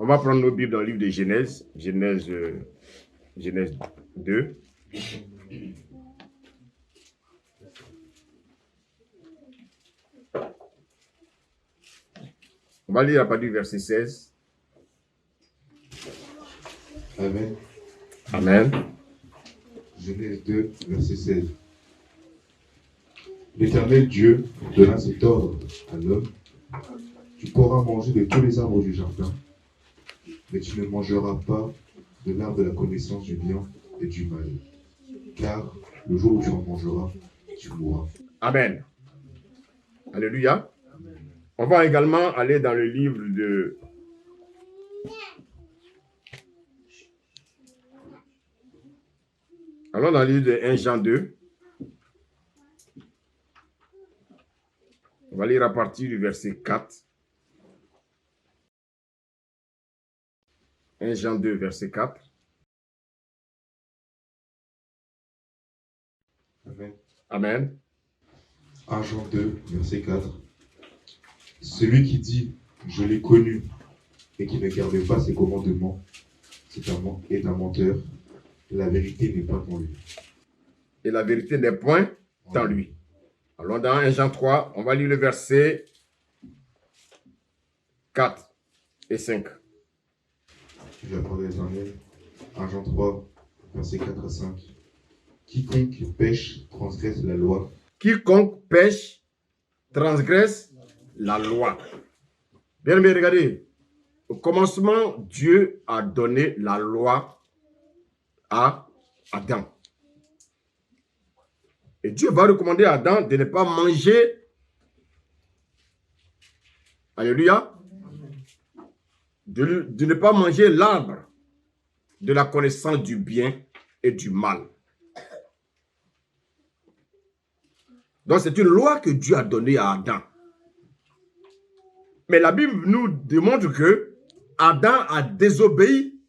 va prendre nos Bibles dans le livre de Genèse, Genèse 2. On va lire à partir du verset 16. Amen. Amen. Genèse 2, verset 16. L'Éternel Dieu donna cet ordre à l'homme. Tu pourras manger de tous les arbres du jardin, mais tu ne mangeras pas de l'arbre de la connaissance du bien et du mal. Car le jour où tu en mangeras, tu mourras. Amen. Alléluia. On va également aller dans le livre de... Allons dans le livre de 1 Jean 2. On va lire à partir du verset 4. 1 Jean 2, verset 4. Amen. Amen. 1 Jean 2, verset 4. Celui qui dit « Je l'ai connu » et qui ne garde pas ses commandements est un menteur. La vérité n'est pas en lui. Et la vérité n'est point en lui. Allons dans 1 Jean 3, on va lire le verset 4 et 5. Je vais prendre l'Éternel. 1 Jean 3, verset 4 à 5. Quiconque pêche transgresse la loi. Quiconque pêche transgresse la loi. Bien, regardez. Au commencement, Dieu a donné la loi à Adam. Et Dieu va recommander à Adam de ne pas manger. Alléluia. De ne pas manger l'arbre de la connaissance du bien et du mal. Donc, c'est une loi que Dieu a donnée à Adam. Mais la Bible nous démontre que Adam a désobéi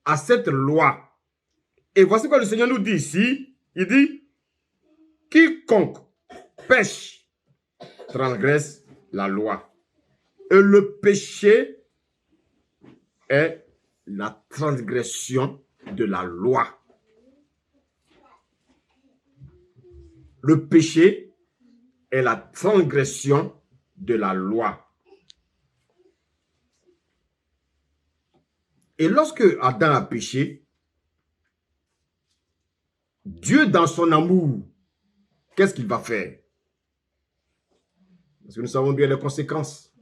à cette loi. Et voici quoi le Seigneur nous dit ici. Il dit, quiconque pêche transgresse la loi. Et le péché est la transgression de la loi. Le péché est la transgression de la loi. Et lorsque Adam a péché, Dieu, dans son amour, qu'est-ce qu'il va faire? Parce que nous savons bien les conséquences.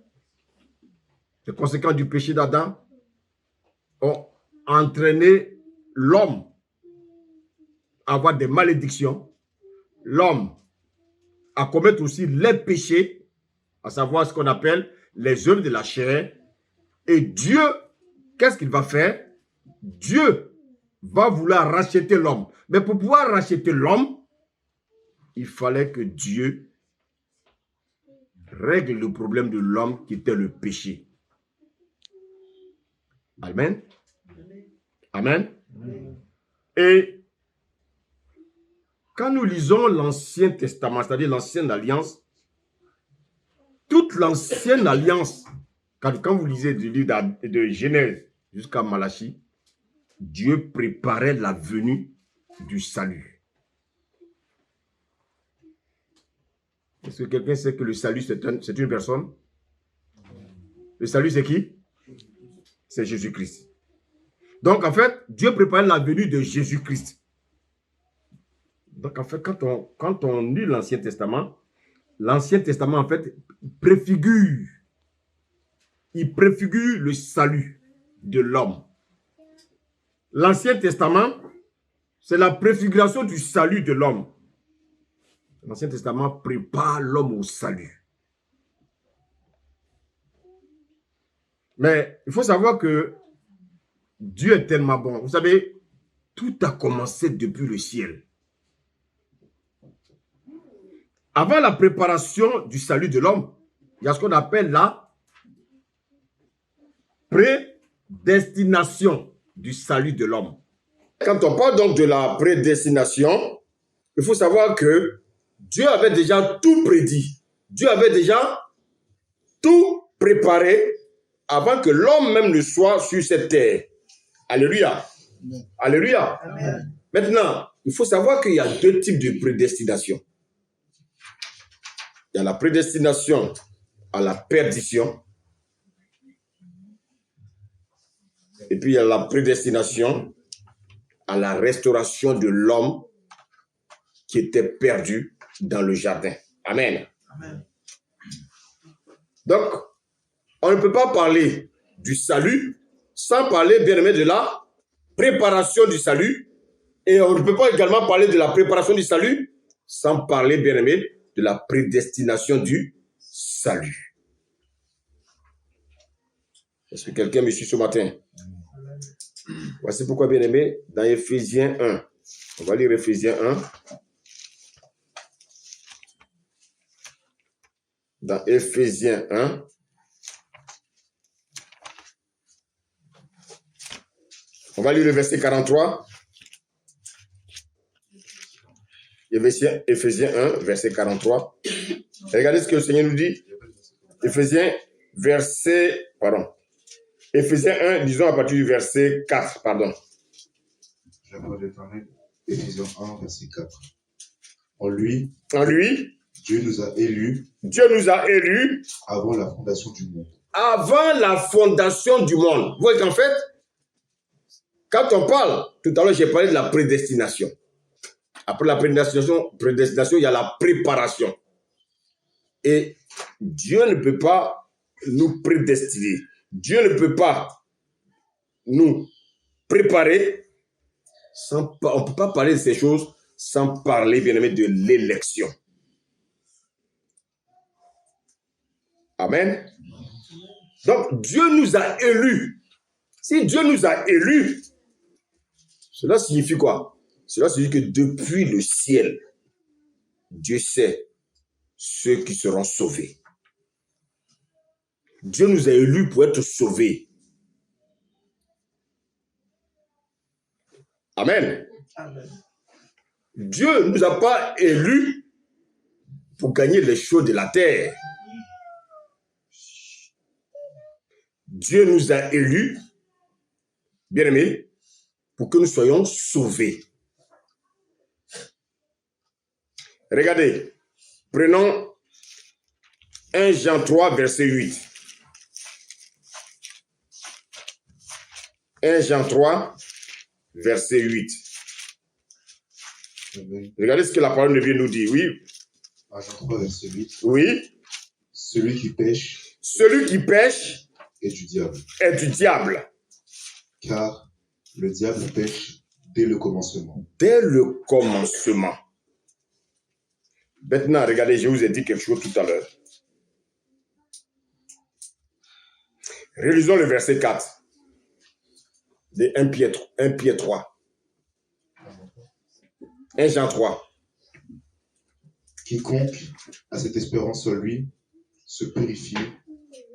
Les conséquences du péché d'Adam ont entraîné l'homme à avoir des malédictions. L'homme à commettre aussi les péchés, à savoir ce qu'on appelle les œuvres de la chair. Et Dieu, qu'est-ce qu'il va faire? Dieu va vouloir racheter l'homme. Mais pour pouvoir racheter l'homme, il fallait que Dieu règle le problème de l'homme qui était le péché. Amen. Amen. Et quand nous lisons l'Ancien Testament, c'est-à-dire l'Ancienne Alliance, toute l'Ancienne Alliance, quand vous lisez du livre de Genèse jusqu'à Malachie, Dieu préparait la venue du salut. Est-ce que quelqu'un sait que le salut, c'est une personne? Le salut, c'est qui? C'est Jésus-Christ. Donc, en fait, Dieu préparait la venue de Jésus-Christ. Donc, en fait, quand on lit l'Ancien Testament, en fait, préfigure. Il préfigure le salut de l'homme. L'Ancien Testament, c'est la préfiguration du salut de l'homme. L'Ancien Testament prépare l'homme au salut. Mais il faut savoir que Dieu est tellement bon. Vous savez, tout a commencé depuis le ciel. Avant la préparation du salut de l'homme, il y a ce qu'on appelle la prédestination du salut de l'homme. Quand on parle donc de la prédestination, il faut savoir que Dieu avait déjà tout prédit. Dieu avait déjà tout préparé avant que l'homme même ne soit sur cette terre. Alléluia. Alléluia. Amen. Maintenant, il faut savoir qu'il y a deux types de prédestination. Il y a la prédestination à la perdition. Et puis il y a la prédestination à la restauration de l'homme qui était perdu dans le jardin. Amen. Amen. Donc, on ne peut pas parler du salut sans parler, bien aimé, de la préparation du salut. Et on ne peut pas également parler de la préparation du salut sans parler, bien aimé, de la prédestination du salut. Est-ce que quelqu'un me suit ce matin? Voici pourquoi, bien aimé, dans Éphésiens 1, on va lire Éphésiens 1. Dans Éphésiens 1, on va lire le verset 43. Éphésiens 1, verset 43. Et regardez ce que le Seigneur nous dit. Éphésiens 1, disons à partir du verset 4, pardon. La parole de l'Éternel, Éphésiens 1, verset 4. En lui, Dieu nous a élus avant la fondation du monde. Avant la fondation du monde. Vous voyez qu'en fait, quand on parle, tout à l'heure j'ai parlé de la prédestination. Après la prédestination, il y a la préparation. Et Dieu ne peut pas nous prédestiner. Dieu ne peut pas nous préparer. On ne peut pas parler de ces choses sans parler, bien aimé, de l'élection. Amen. Donc, Dieu nous a élus. Si Dieu nous a élus, cela signifie quoi? Cela signifie que depuis le ciel, Dieu sait ceux qui seront sauvés. Dieu nous a élus pour être sauvés. Amen. Amen. Dieu ne nous a pas élus pour gagner les choses de la terre. Dieu nous a élus, bien aimés, pour que nous soyons sauvés. Regardez, prenons 1 Jean 3, verset 8. 1 Jean 3, verset 8. Regardez ce que la parole de Dieu nous dit. Oui. 1 Jean 3, verset 8. Oui. Celui qui pêche est du diable. Car le diable pêche dès le commencement. Dès le commencement. Maintenant, regardez, je vous ai dit quelque chose tout à l'heure. Relisons le verset 4 de 1 Pierre 3. 1 Jean 3. Quiconque a cette espérance en lui se purifie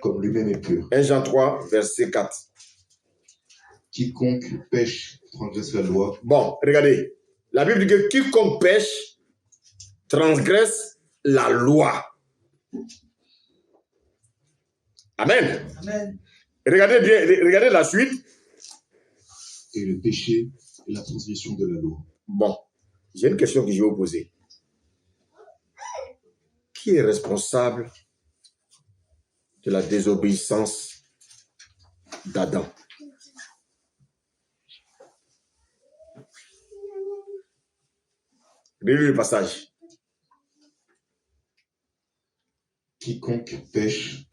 comme lui-même est pur. 1 Jean 3, verset 4. Quiconque pêche transgresse la loi. Bon, regardez. La Bible dit que quiconque pêche transgresse la loi. Amen. Amen. Regardez bien, regardez la suite. Et le péché est la transgression de la loi. Bon, j'ai une question que je vais vous poser. Qui est responsable de la désobéissance d'Adam? Relisez le passage. Quiconque pêche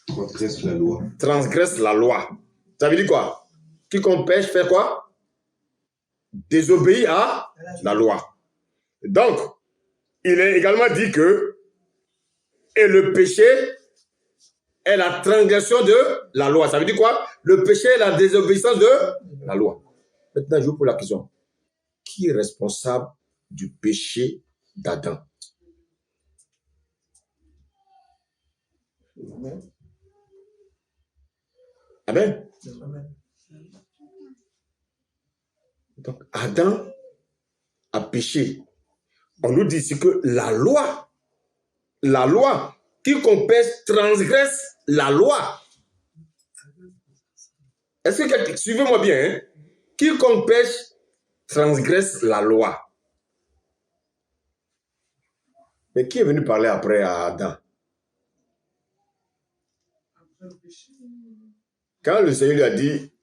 transgresse la loi. Ça veut dire quoi? Quiconque pêche fait quoi? Désobéit à la loi. Donc, il est également dit que et le péché est la transgression de la loi. Ça veut dire quoi? Le péché est la désobéissance de la loi. Maintenant, je vous pose la question. Qui est responsable du péché d'Adam? Amen. Amen. Donc, Adam a péché. On nous dit ici que la loi, quiconque pêche transgresse la loi. Est-ce que, suivez-moi bien, hein? Quiconque pêche transgresse la loi. Mais qui est venu parler après à Adam? Quand le Seigneur lui a dit,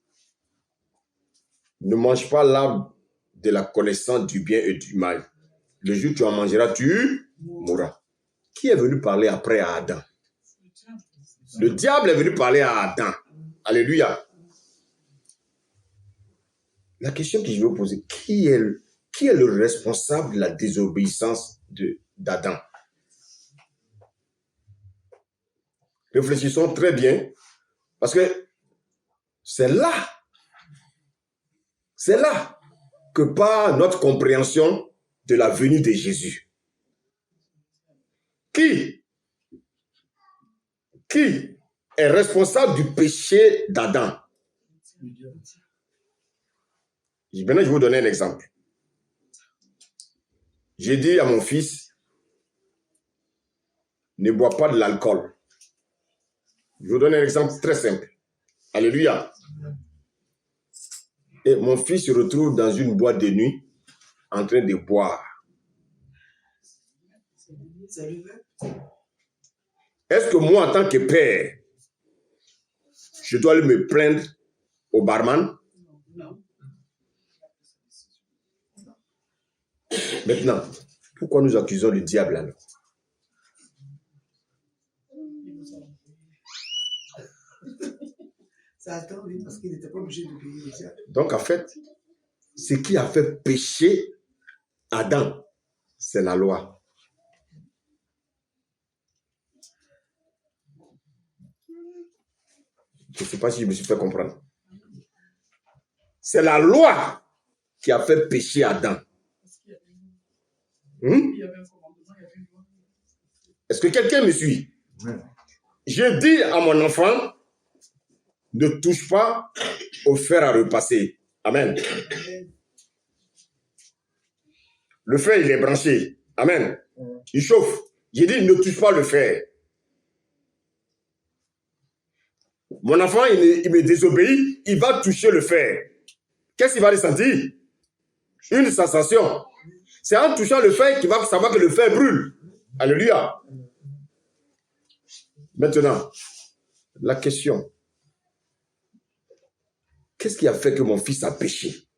ne mange pas l'arbre de la connaissance du bien et du mal. Le jour où tu en mangeras, tu mourras. Qui est venu parler après à Adam? Le diable est venu parler à Adam. Alléluia. La question que je vais vous poser, qui est le responsable de la désobéissance d'Adam? Réfléchissons très bien, parce que c'est là que part notre compréhension de la venue de Jésus. Qui est responsable du péché d'Adam? Maintenant, je vais vous donner un exemple. J'ai dit à mon fils, ne bois pas de l'alcool. Je vais vous donner un exemple très simple. Alléluia. Et mon fils se retrouve dans une boîte de nuit en train de boire. Est-ce que moi, en tant que père, je dois aller me plaindre au barman? Non. Maintenant, pourquoi nous accusons le diable alors? Parce qu'il n'était pas obligé de payer le diable. Donc en fait, ce qui a fait pécher Adam, c'est la loi. Je ne sais pas si je me suis fait comprendre. C'est la loi qui a fait pécher Adam. Est-ce que quelqu'un me suit? Je dis à mon enfant, ne touche pas au fer à repasser. Amen. Le fer, il est branché. Amen. Il chauffe. J'ai dit, ne touche pas le fer. Mon enfant, il me désobéit, il va toucher le fer. Qu'est-ce qu'il va ressentir? Une sensation. C'est en touchant le fer qu'il va savoir que le fer brûle. Alléluia. Maintenant, la question. Qu'est-ce qui a fait que mon fils a péché?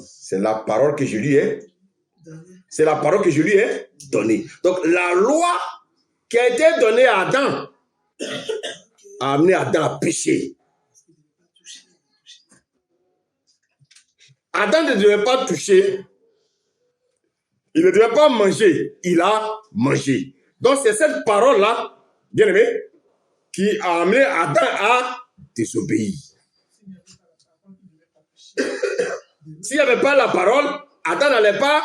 C'est la parole que je lui ai. C'est la parole que je lui ai donnée. Donc, la loi qui a été donnée à Adam a amené Adam à pécher. Adam ne devait pas toucher. Il ne devait pas manger. Il a mangé. Donc, c'est cette parole-là, bien aimé, qui a amené Adam à désobéir. S'il n'y avait pas la parole, Adam n'allait pas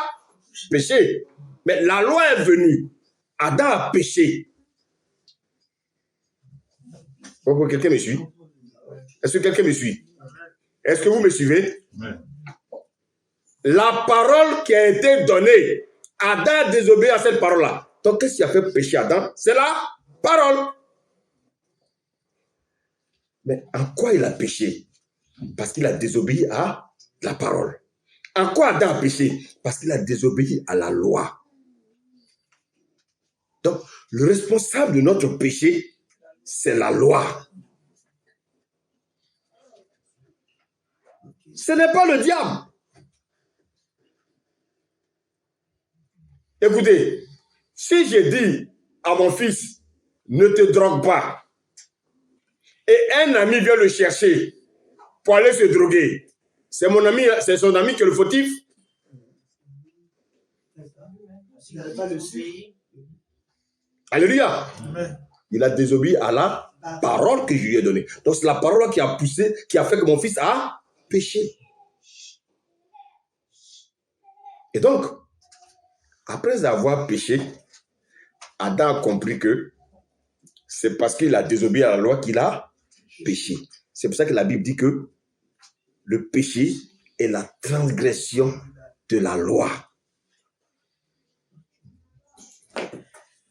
pécher. Mais la loi est venue. Adam a péché. Quelqu'un me suit? Est-ce que quelqu'un me suit? Est-ce que vous me suivez? La parole qui a été donnée, Adam a désobéi à cette parole-là. Donc, qu'est-ce qui a fait pécher Adam? C'est la parole. Mais en quoi il a péché? Parce qu'il a désobéi à la parole. En quoi Adam a péché? Parce qu'il a désobéi à la loi. Donc, le responsable de notre péché, c'est la loi. Ce n'est pas le diable. Écoutez, si je dis à mon fils, ne te drogue pas, et un ami vient le chercher pour aller se droguer, c'est mon ami, c'est son ami qui est le fautif? Alléluia. Il a désobéi à la parole que je lui ai donnée. Donc c'est la parole qui a poussé, qui a fait que mon fils a péché. Et donc, après avoir péché, Adam a compris que c'est parce qu'il a désobéi à la loi qu'il a péché. C'est pour ça que la Bible dit que le péché est la transgression de la loi.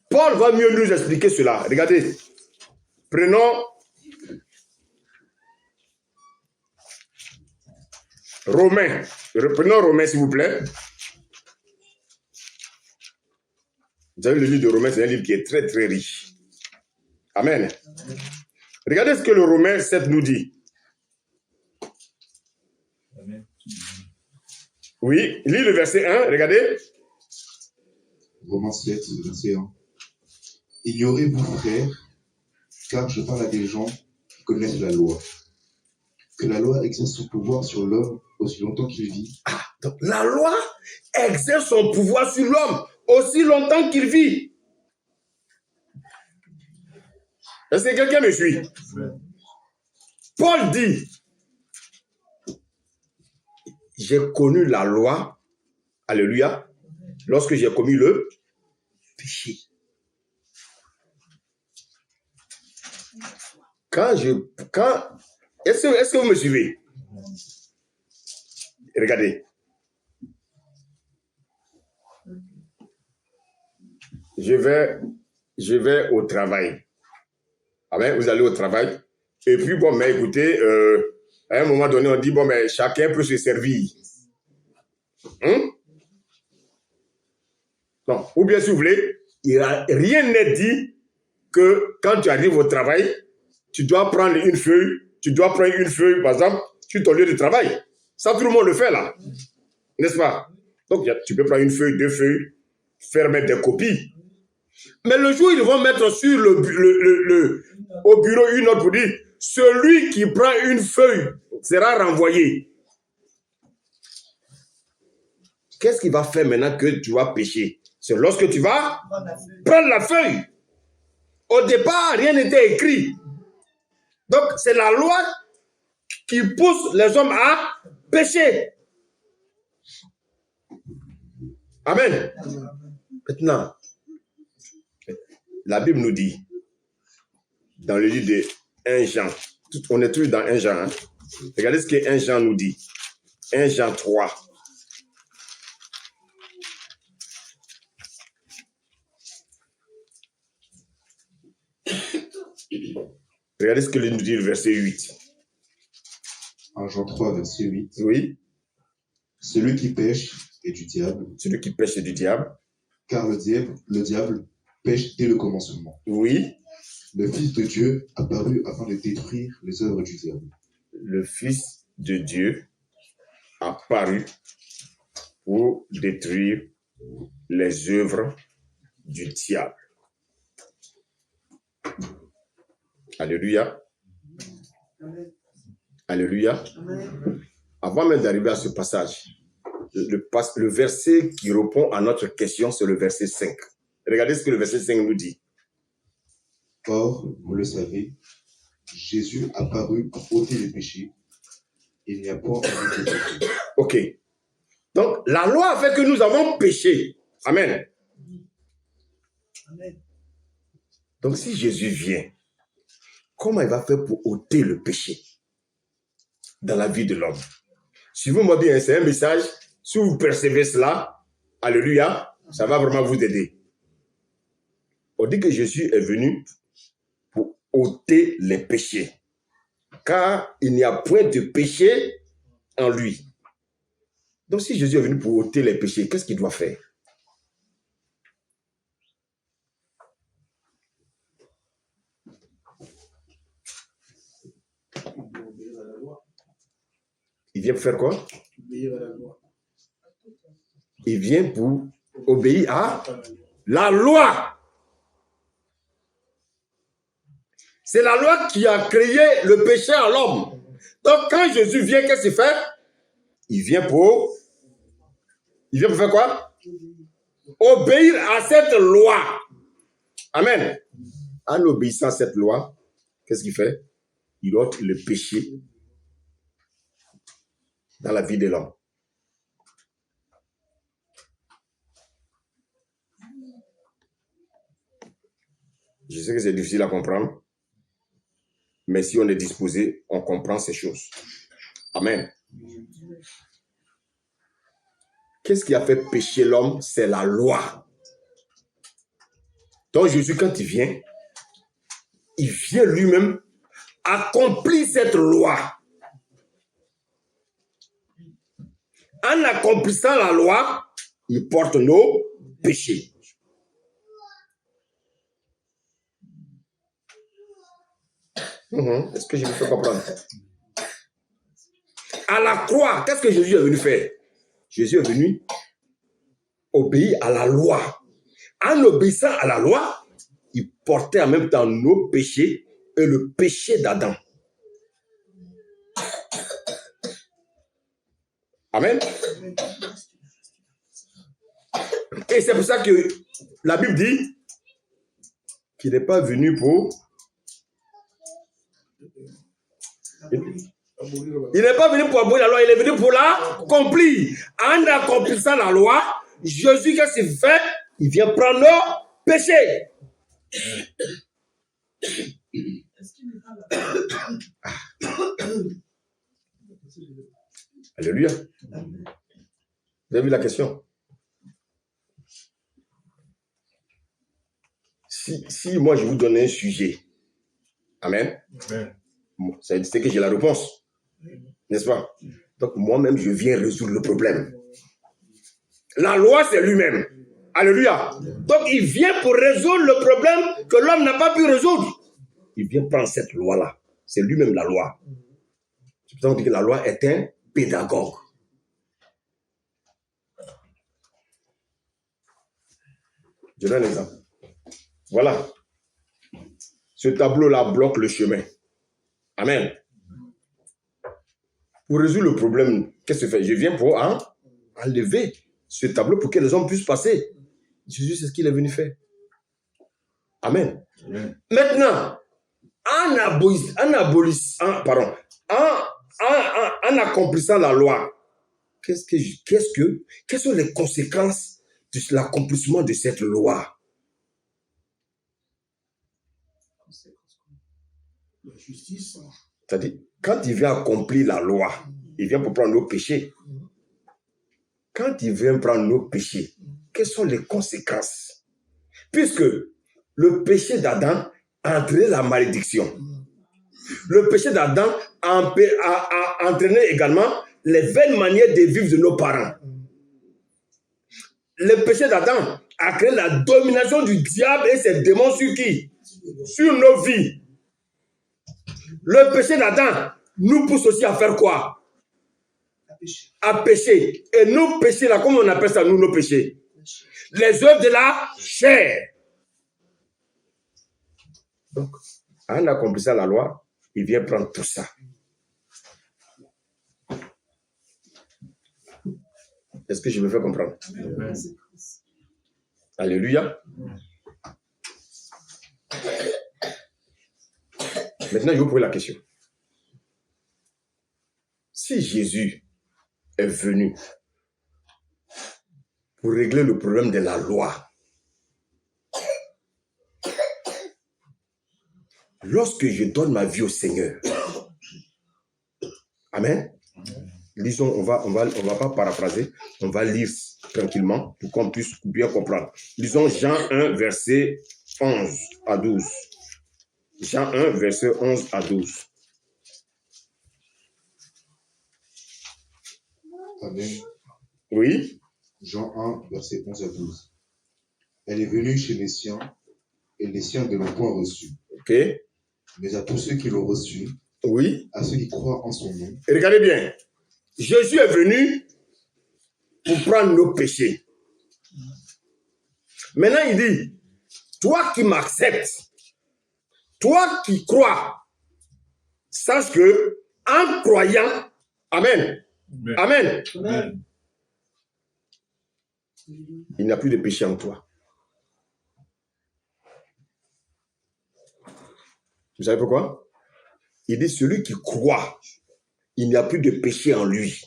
Paul va mieux nous expliquer cela. Regardez, Prenons Romains. Prenons Romains, s'il vous plaît. Vous avez le livre de Romains, c'est un livre qui est très, très riche. Amen. Regardez ce que le Romain 7 nous dit. Amen. Oui, lis le verset 1, regardez. Romains 7, verset 1. Ignorez-vous, frères, car je parle à des gens qui connaissent la loi, que la loi exerce son pouvoir sur l'homme aussi longtemps qu'il vit. Donc, la loi exerce son pouvoir sur l'homme aussi longtemps qu'il vit. Est-ce que quelqu'un me suit? Paul dit, j'ai connu la loi, alléluia, lorsque j'ai commis le péché. Est-ce que vous me suivez? Regardez. Je vais au travail. Amen, vous allez au travail. Et puis, bon, mais écoutez, à un moment donné, on dit, bon, mais chacun peut se servir. Non. Ou bien, si vous voulez, rien n'est dit que quand tu arrives au travail, tu dois prendre une feuille, par exemple, sur ton lieu de travail. Ça, tout le monde le fait, là. N'est-ce pas? Donc, tu peux prendre une feuille, 2 feuilles, faire mettre des copies. Mais le jour où ils vont mettre sur au bureau une note pour dire, celui qui prend une feuille sera renvoyé. Qu'est-ce qui va faire maintenant que tu vas pécher? C'est lorsque tu vas prendre la feuille. Au départ, rien n'était écrit. Donc, c'est la loi qui pousse les hommes à pécher. Amen. Maintenant, la Bible nous dit, dans le livre de 1 Jean, on est tous dans 1 Jean, hein? Regardez ce que 1 Jean nous dit. 1 Jean 3. Regardez ce que nous dit le verset 8. 1 Jean 3, verset 8. Oui. Celui qui pêche est du diable. Celui qui pêche est du diable. Car le diable pêche dès le commencement. Oui. Le Fils de Dieu apparut afin de détruire les œuvres du diable. Le Fils de Dieu apparut pour détruire les œuvres du diable. Alléluia. Amen. Alléluia. Amen. Avant même d'arriver à ce passage, le verset qui répond à notre question, c'est le verset 5. Regardez ce que le verset 5 nous dit. Or, vous le savez, Jésus apparut pour ôter les péchés. Il n'y a pas de péché. Ok. Donc, la loi a fait que nous avons péché. Amen. Amen. Donc, si Jésus vient, comment il va faire pour ôter le péché dans la vie de l'homme? Suivez-moi bien, c'est un message. Si vous percevez cela, alléluia, ça va vraiment vous aider. On dit que Jésus est venu pour ôter les péchés, car il n'y a point de péché en lui. Donc, si Jésus est venu pour ôter les péchés, qu'est-ce qu'il doit faire? Il vient pour faire quoi? Il vient pour obéir à la loi. C'est la loi qui a créé le péché à l'homme. Donc, quand Jésus vient, qu'est-ce qu'il fait? Il vient pour faire quoi? Obéir à cette loi. Amen. En obéissant à cette loi, qu'est-ce qu'il fait? Il ôte le péché dans la vie de l'homme. Je sais que c'est difficile à comprendre, mais si on est disposé, on comprend ces choses. Amen. Qu'est-ce qui a fait pécher l'homme? C'est la loi. Donc Jésus, quand il vient, il vient lui-même accomplir cette loi. En accomplissant la loi, il porte nos péchés. Est-ce que je me fais comprendre? À la croix, qu'est-ce que Jésus est venu faire? Jésus est venu obéir à la loi. En obéissant à la loi, il portait en même temps nos péchés et le péché d'Adam. Amen. Et c'est pour ça que la Bible dit qu'il n'est pas venu pour... Il n'est pas venu pour abolir la loi, il est venu pour l'accomplir. En accomplissant la loi, Jésus, qu'est-ce qu'il fait? Il vient prendre nos péchés. Alléluia. Vous avez vu la question? Si moi je vous donne un sujet, amen, c'est que j'ai la réponse, n'est-ce pas? Donc moi-même je viens résoudre le problème. La loi c'est lui-même. Alléluia. Donc il vient pour résoudre le problème que l'homme n'a pas pu résoudre. Il vient prendre cette loi-là. C'est lui-même la loi. C'est pour ça qu'on dit que la loi est un pédagogue. Je donne un exemple. Voilà. Ce tableau-là bloque le chemin. Amen. Pour résoudre le problème, qu'est-ce que je fais? Je viens pour enlever ce tableau pour que les hommes puissent passer. Jésus, c'est ce qu'il est venu faire. Amen. Amen. Maintenant, en accomplissant la loi, quelles sont les conséquences de l'accomplissement de cette loi? La justice. C'est-à-dire, quand il vient accomplir la loi, il vient pour prendre nos péchés. Quand il vient prendre nos péchés, quelles sont les conséquences? Puisque le péché d'Adam a entraîné la malédiction. Le péché d'Adam a entraîné également les vaines manières de vivre de nos parents. Le péché d'Adam a créé la domination du diable et ses démons sur qui? Sur nos vies. Le péché d'Adam nous pousse aussi à faire quoi? À pécher. Et nos péchés là, comment on appelle ça, nous, nos péchés? Les œuvres de la chair. Donc, en accomplissant la loi, il vient prendre tout ça. Est-ce que je me fais comprendre? Amen. Alléluia. Maintenant, je vais vous poser la question. Si Jésus est venu pour régler le problème de la loi, lorsque je donne ma vie au Seigneur, amen. Lisons, on va pas paraphraser, on va lire tranquillement pour qu'on puisse bien comprendre. Lisons Jean 1, verset 11 à 12. Jean 1, verset 11 à 12. Amen. Oui. Jean 1, verset 11 à 12. Elle est venue chez les siens, et les siens ne l'ont point reçue. Ok. Mais à tous ceux qui l'ont reçue, oui, à ceux qui croient en son nom. Et regardez bien. Jésus est venu pour prendre nos péchés. Maintenant, il dit, toi qui m'acceptes, toi qui crois, sache que en croyant, amen, amen, amen, il n'y a plus de péché en toi. Vous savez pourquoi? Il dit, celui qui croit, il n'y a plus de péché en lui.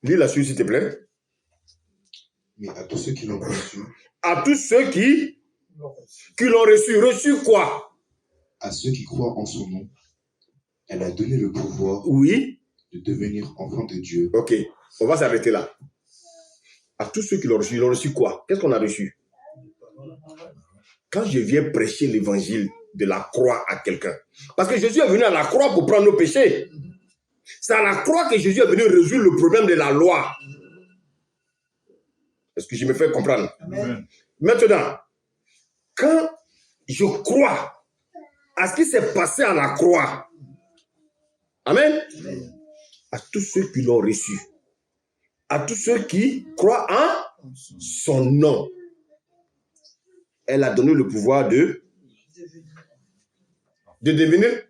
Lis la suite, s'il te plaît. Mais à tous ceux qui l'ont reçu. À tous ceux qui l'ont reçu. Reçu quoi? À ceux qui croient en son nom, elle a donné le pouvoir, oui, de devenir enfants de Dieu. Ok, on va s'arrêter là. À tous ceux qui l'ont reçu quoi? Qu'est-ce qu'on a reçu? quand je viens prêcher l'évangile de la croix à quelqu'un, parce que Jésus est venu à la croix pour prendre nos péchés. C'est à la croix que Jésus est venu résoudre le problème de la loi. Est-ce que je me fais comprendre? Amen. Maintenant, quand je crois à ce qui s'est passé à la croix, amen, à tous ceux qui l'ont reçu, à tous ceux qui croient en son nom, elle a donné le pouvoir de devenir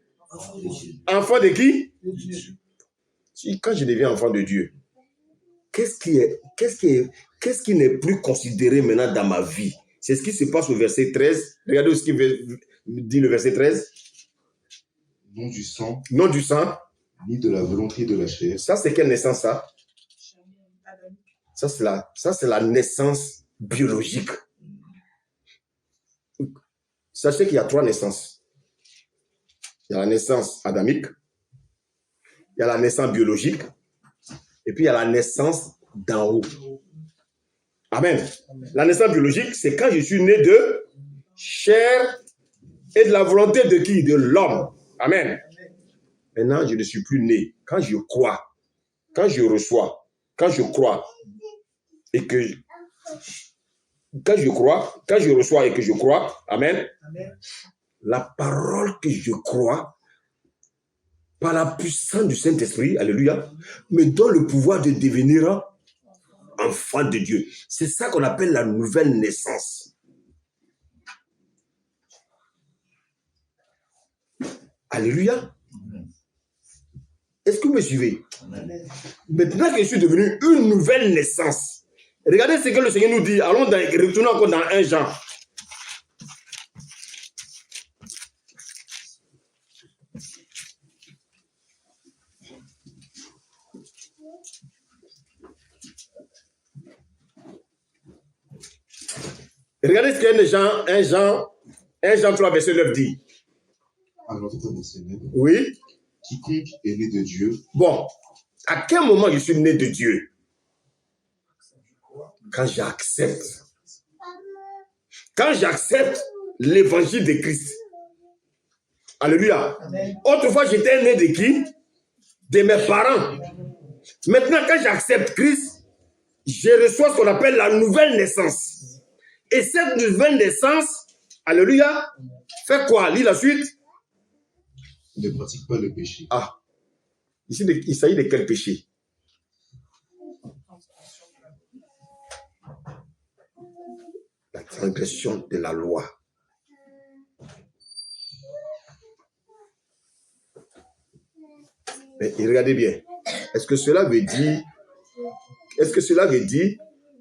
enfant de qui? Si, quand je deviens enfant de Dieu, qu'est-ce qui n'est plus considéré maintenant dans ma vie? C'est ce qui se passe au verset 13. Regardez ce qu'il dit le verset 13. Non du sang, Non du sang. ni de la volonté de la chair. Ça, c'est quelle naissance, ça? Ça, c'est la naissance biologique. Sachez qu'il y a 3 naissances. Il y a la naissance adamique, il y a la naissance biologique, et puis il y a la naissance d'en haut. Amen. La naissance biologique, c'est quand je suis né de chair et de la volonté de qui? De l'homme. Amen. Maintenant, je ne suis plus né. Quand je crois, quand je reçois, quand je crois, et que quand je reçois et que je crois, amen, la parole que je crois, par la puissance du Saint-Esprit, alléluia, me donne le pouvoir de devenir enfant de Dieu. C'est ça qu'on appelle la nouvelle naissance. Alléluia. Est-ce que vous me suivez? Maintenant que je suis devenu une nouvelle naissance, regardez ce que le Seigneur nous dit. Allons retournons encore dans 1 Jean. Regardez ce que 1 Jean 3, verset 9 dit. Alors, tout verset 9. Oui. Quiconque est né de Dieu. Bon, à quel moment je suis né de Dieu? Quand j'accepte. Quand j'accepte l'évangile de Christ. Alléluia. Amen. Autrefois, j'étais né de qui? De mes parents. Maintenant, quand j'accepte Christ, je reçois ce qu'on appelle la nouvelle naissance. Et cette nouvelle naissance, alléluia, fait quoi? Lis la suite. Ne pratique pas le péché. Ah, ici, il s'agit de quel péché? La transgression de la loi. Mais regardez bien. Est-ce que cela veut dire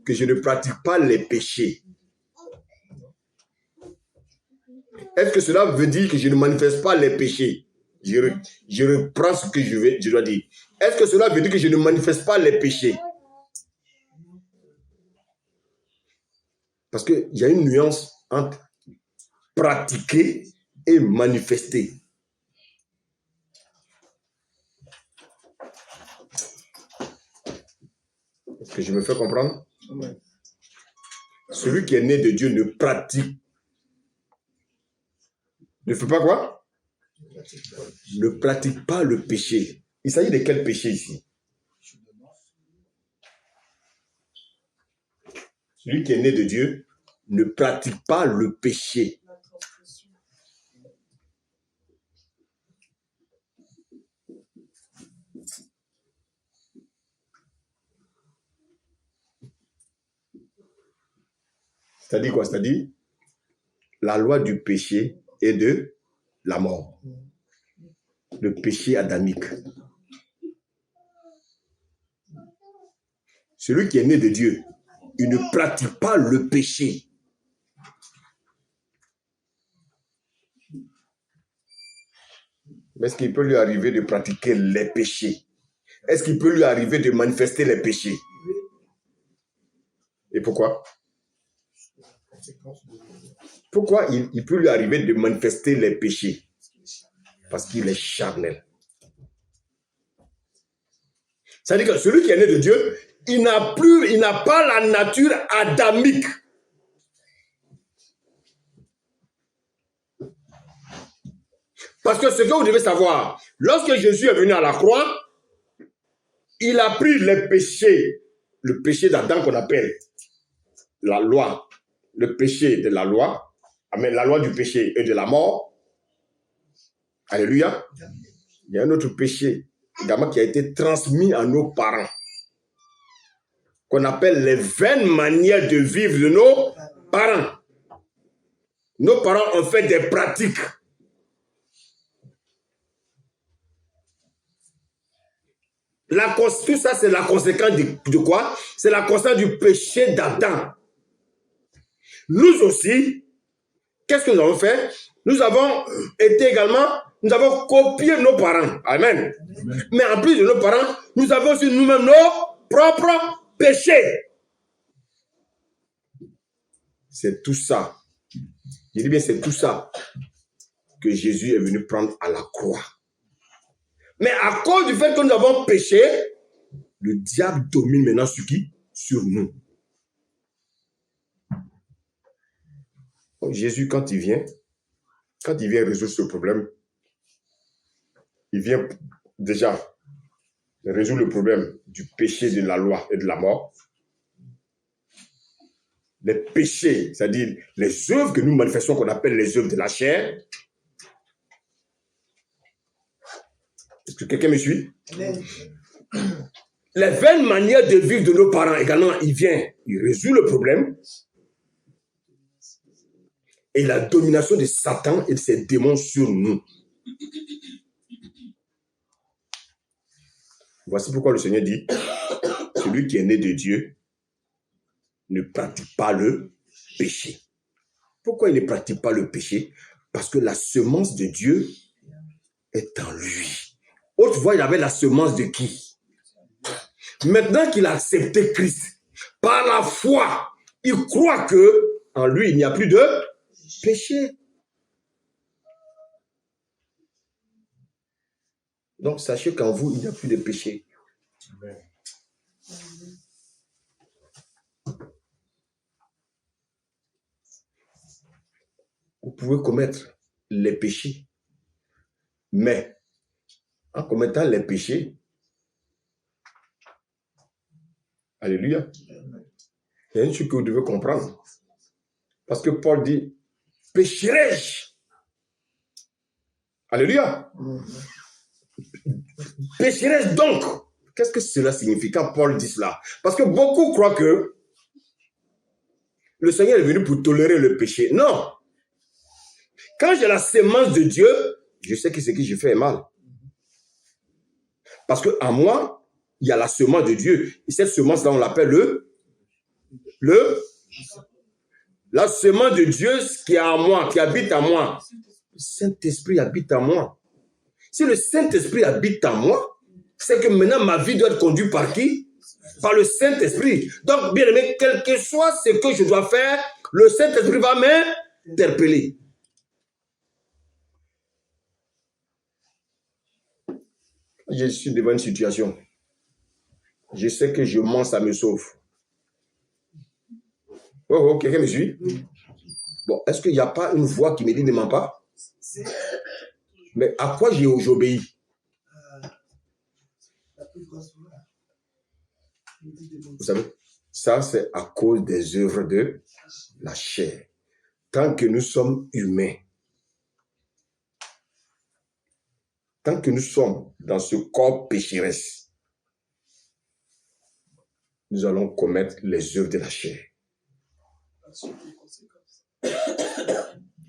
que je ne pratique pas les péchés? Est-ce que cela veut dire que je ne manifeste pas les péchés? Je reprends ce que je dois dire. Est-ce que cela veut dire que je ne manifeste pas les péchés? Parce qu'il y a une nuance entre pratiquer et manifester. Est-ce que je me fais comprendre? Celui qui est né de Dieu ne pratique. Ne fait pas quoi? Ne pratique pas le péché. Il s'agit de quel péché ici? Celui qui est né de Dieu ne pratique pas le péché. C'est-à-dire quoi? C'est-à-dire la loi du péché et de la mort. Le péché adamique. Celui qui est né de Dieu, il ne pratique pas le péché. Mais est-ce qu'il peut lui arriver de pratiquer les péchés? Est-ce qu'il peut lui arriver de manifester les péchés? Et pourquoi? Pourquoi il peut lui arriver de manifester les péchés? Parce qu'il est charnel. C'est-à-dire que celui qui est né de Dieu, il n'a pas la nature adamique. Parce que ce que vous devez savoir, lorsque Jésus est venu à la croix, il a pris les péchés, le péché d'Adam qu'on appelle la loi, le péché de la loi, amen, la loi du péché et de la mort. Alléluia. Il y a un autre péché également qui a été transmis à nos parents, qu'on appelle les vaines manières de vivre de nos parents. Nos parents ont fait des pratiques. Tout ça, c'est la conséquence de quoi? C'est la conséquence du péché d'Adam. Nous aussi, qu'est-ce que nous avons fait? Nous avons été également, nous avons copié nos parents. Amen. Amen. Mais en plus de nos parents, nous avons aussi nous-mêmes nos propres péchés. C'est tout ça. Je dis bien, c'est tout ça que Jésus est venu prendre à la croix. Mais à cause du fait que nous avons péché, le diable domine maintenant sur qui? Sur nous. Donc Jésus, quand il vient résoudre ce problème, il vient déjà résoudre le problème du péché de la loi et de la mort. Les péchés, c'est-à-dire les œuvres que nous manifestons, qu'on appelle les œuvres de la chair. Est-ce que quelqu'un me suit? Les vaines manières de vivre de nos parents également, il résout le problème. Et la domination de Satan et de ses démons sur nous. Voici pourquoi le Seigneur dit, celui qui est né de Dieu ne pratique pas le péché. Pourquoi il ne pratique pas le péché? Parce que la semence de Dieu est en lui. Autrefois, il avait la semence de qui? Maintenant qu'il a accepté Christ, par la foi, il croit que en lui, il n'y a plus de péché. Donc, sachez qu'en vous, il n'y a plus de péché. Amen. Vous pouvez commettre les péchés, mais en commettant les péchés, alléluia, il y a une chose que vous devez comprendre. Parce que Paul dit, pécherai-je? Alléluia. Pécherai-je donc? Qu'est-ce que cela signifie quand Paul dit cela? Parce que beaucoup croient que le Seigneur est venu pour tolérer le péché. Non. Quand j'ai la semence de Dieu, je sais que ce que je fais est mal. Parce qu'en moi, il y a la semence de Dieu. Et cette semence-là, on l'appelle la semence de Dieu qui est en moi, qui habite en moi. Le Saint-Esprit habite en moi. Si le Saint-Esprit habite en moi, c'est que maintenant ma vie doit être conduite par qui? Par le Saint-Esprit. Donc, bien aimé, quel que soit ce que je dois faire, le Saint-Esprit va m'interpeller. Je suis devant une situation. Je sais que je mens, ça me sauve. Oh, quelqu'un me suit? Bon, est-ce qu'il n'y a pas une voix qui me dit ne mens pas? Mais à quoi j'obéis? Vous savez, ça c'est à cause des œuvres de la chair. Tant que nous sommes humains, tant que nous sommes dans ce corps pécheresse, nous allons commettre les œuvres de la chair.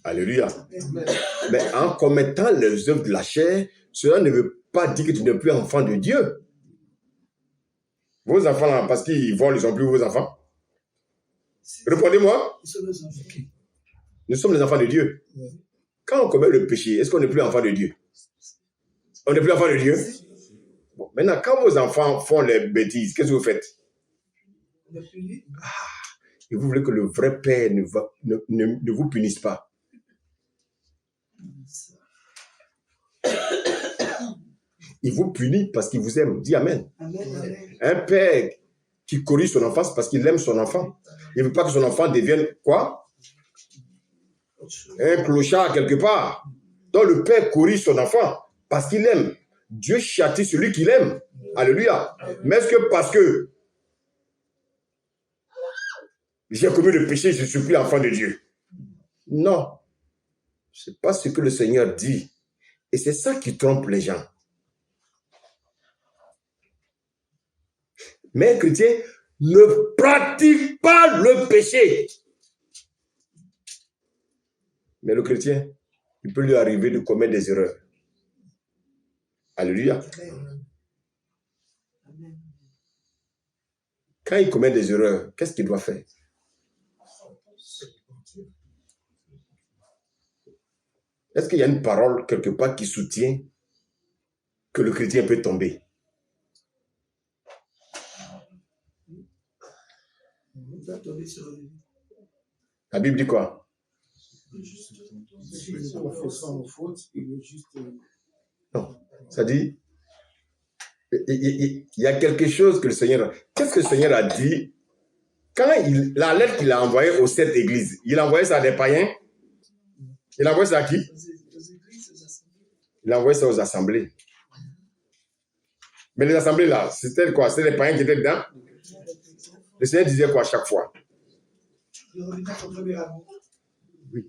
Alléluia. Mais en commettant les œuvres de la chair, cela ne veut pas dire que tu n'es plus enfant de Dieu. Vos enfants, là, parce qu'ils volent, ils ne sont plus vos enfants. Répondez-moi. Nous sommes les enfants de Dieu. Quand on commet le péché, est-ce qu'on n'est plus enfant de Dieu? On n'est plus enfant de Dieu? Bon, maintenant, quand vos enfants font les bêtises, qu'est-ce que vous faites? Et vous voulez que le vrai Père ne vous punisse pas. Il vous punit parce qu'il vous aime. Dis Amen. Amen. Un père qui corrige son enfant, c'est parce qu'il aime son enfant. Il ne veut pas que son enfant devienne quoi? Un clochard quelque part. Donc le père corrige son enfant parce qu'il aime. Dieu châtie celui qu'il aime. Alléluia. Mais est-ce que parce que j'ai commis le péché, je ne suis plus enfant de Dieu? Non. Ce n'est pas ce que le Seigneur dit. Et c'est ça qui trompe les gens. Mais un chrétien ne pratique pas le péché. Mais le chrétien, il peut lui arriver de commettre des erreurs. Alléluia. Quand il commet des erreurs, qu'est-ce qu'il doit faire? Est-ce qu'il y a une parole quelque part qui soutient que le chrétien peut tomber? La Bible dit quoi? Non, ça dit, il y a quelque chose que le Seigneur... Qu'est-ce que le Seigneur a dit? Quand la lettre qu'il a envoyée aux 7 églises, il a envoyé ça à des païens? Il a envoyé ça à qui? Il a envoyé ça aux assemblées. Mais les assemblées là, c'était quoi? C'était les païens qui étaient dedans? Le Seigneur disait quoi à chaque fois? Oui.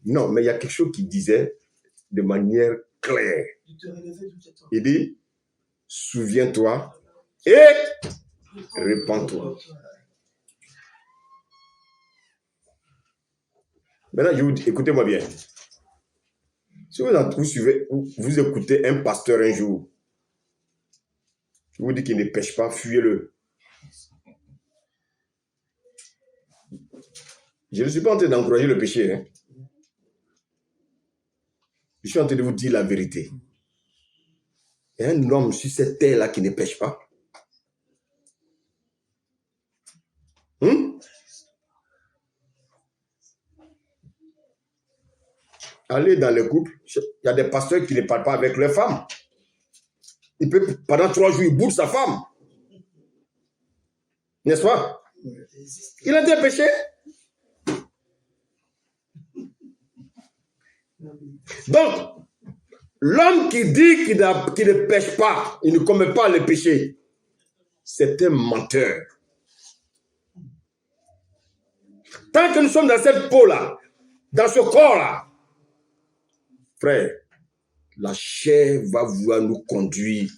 Non, mais il y a quelque chose qui disait de manière claire. Il dit, souviens-toi et répands-toi. Maintenant, je vous dis, écoutez-moi bien. Si vous écoutez un pasteur un jour, je vous dis qu'il ne pêche pas, fuyez-le. Je ne suis pas en train d'encourager le péché. Hein. Je suis en train de vous dire la vérité. Il y a un homme sur cette terre-là qui ne pêche pas. Allez dans le couple, il y a des pasteurs qui ne parlent pas avec leurs femmes. Il peut, pendant 3 jours, il boude sa femme. N'est-ce pas? Il a été péché. Donc, l'homme qui dit qu'il ne pêche pas, il ne commet pas le péché, c'est un menteur. Tant que nous sommes dans cette peau-là, dans ce corps-là, frère, la chair va vouloir nous conduire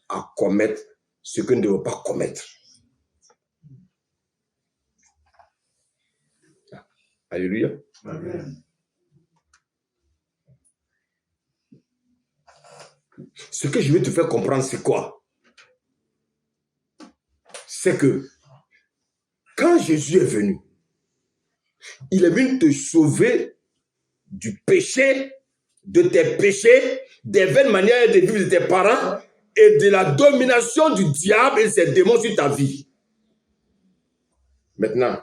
à commettre ce que nous ne devons pas commettre. Alléluia. Amen. Ce que je vais te faire comprendre, c'est quoi? C'est que quand Jésus est venu, il est venu te sauver du péché, de tes péchés, des vaines manières de vivre de tes parents et de la domination du diable et de ses démons sur ta vie. Maintenant,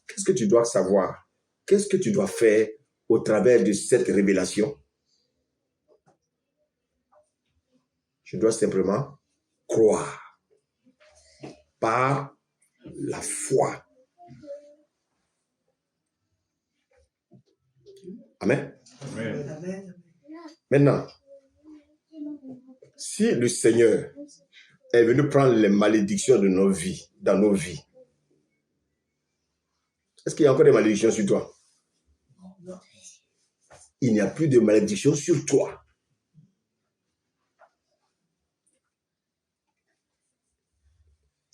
qu'est-ce que tu dois savoir? Qu'est-ce que tu dois faire au travers de cette révélation? Je dois simplement croire par la foi. Amen. Amen. Maintenant, si le Seigneur est venu prendre les malédictions de nos vies, dans nos vies, est-ce qu'il y a encore des malédictions sur toi? Il n'y a plus de malédictions sur toi.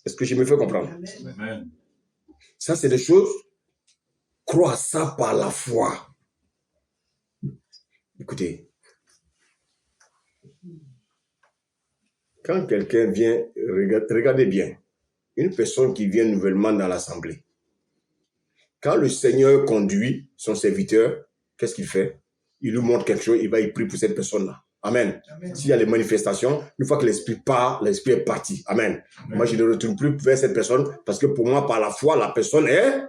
Est-ce que je me fais comprendre? Amen. Ça, c'est des choses. Crois ça par la foi. Écoutez. Quand quelqu'un vient, regardez bien. Une personne qui vient nouvellement dans l'assemblée. Quand le Seigneur conduit son serviteur, qu'est-ce qu'il fait? Il lui montre quelque chose, il va y prier pour cette personne-là. Amen. Amen. S'il y a les manifestations, une fois que l'esprit part, l'esprit est parti. Amen. Amen. Moi, je ne retourne plus vers cette personne parce que pour moi, par la foi, la personne est...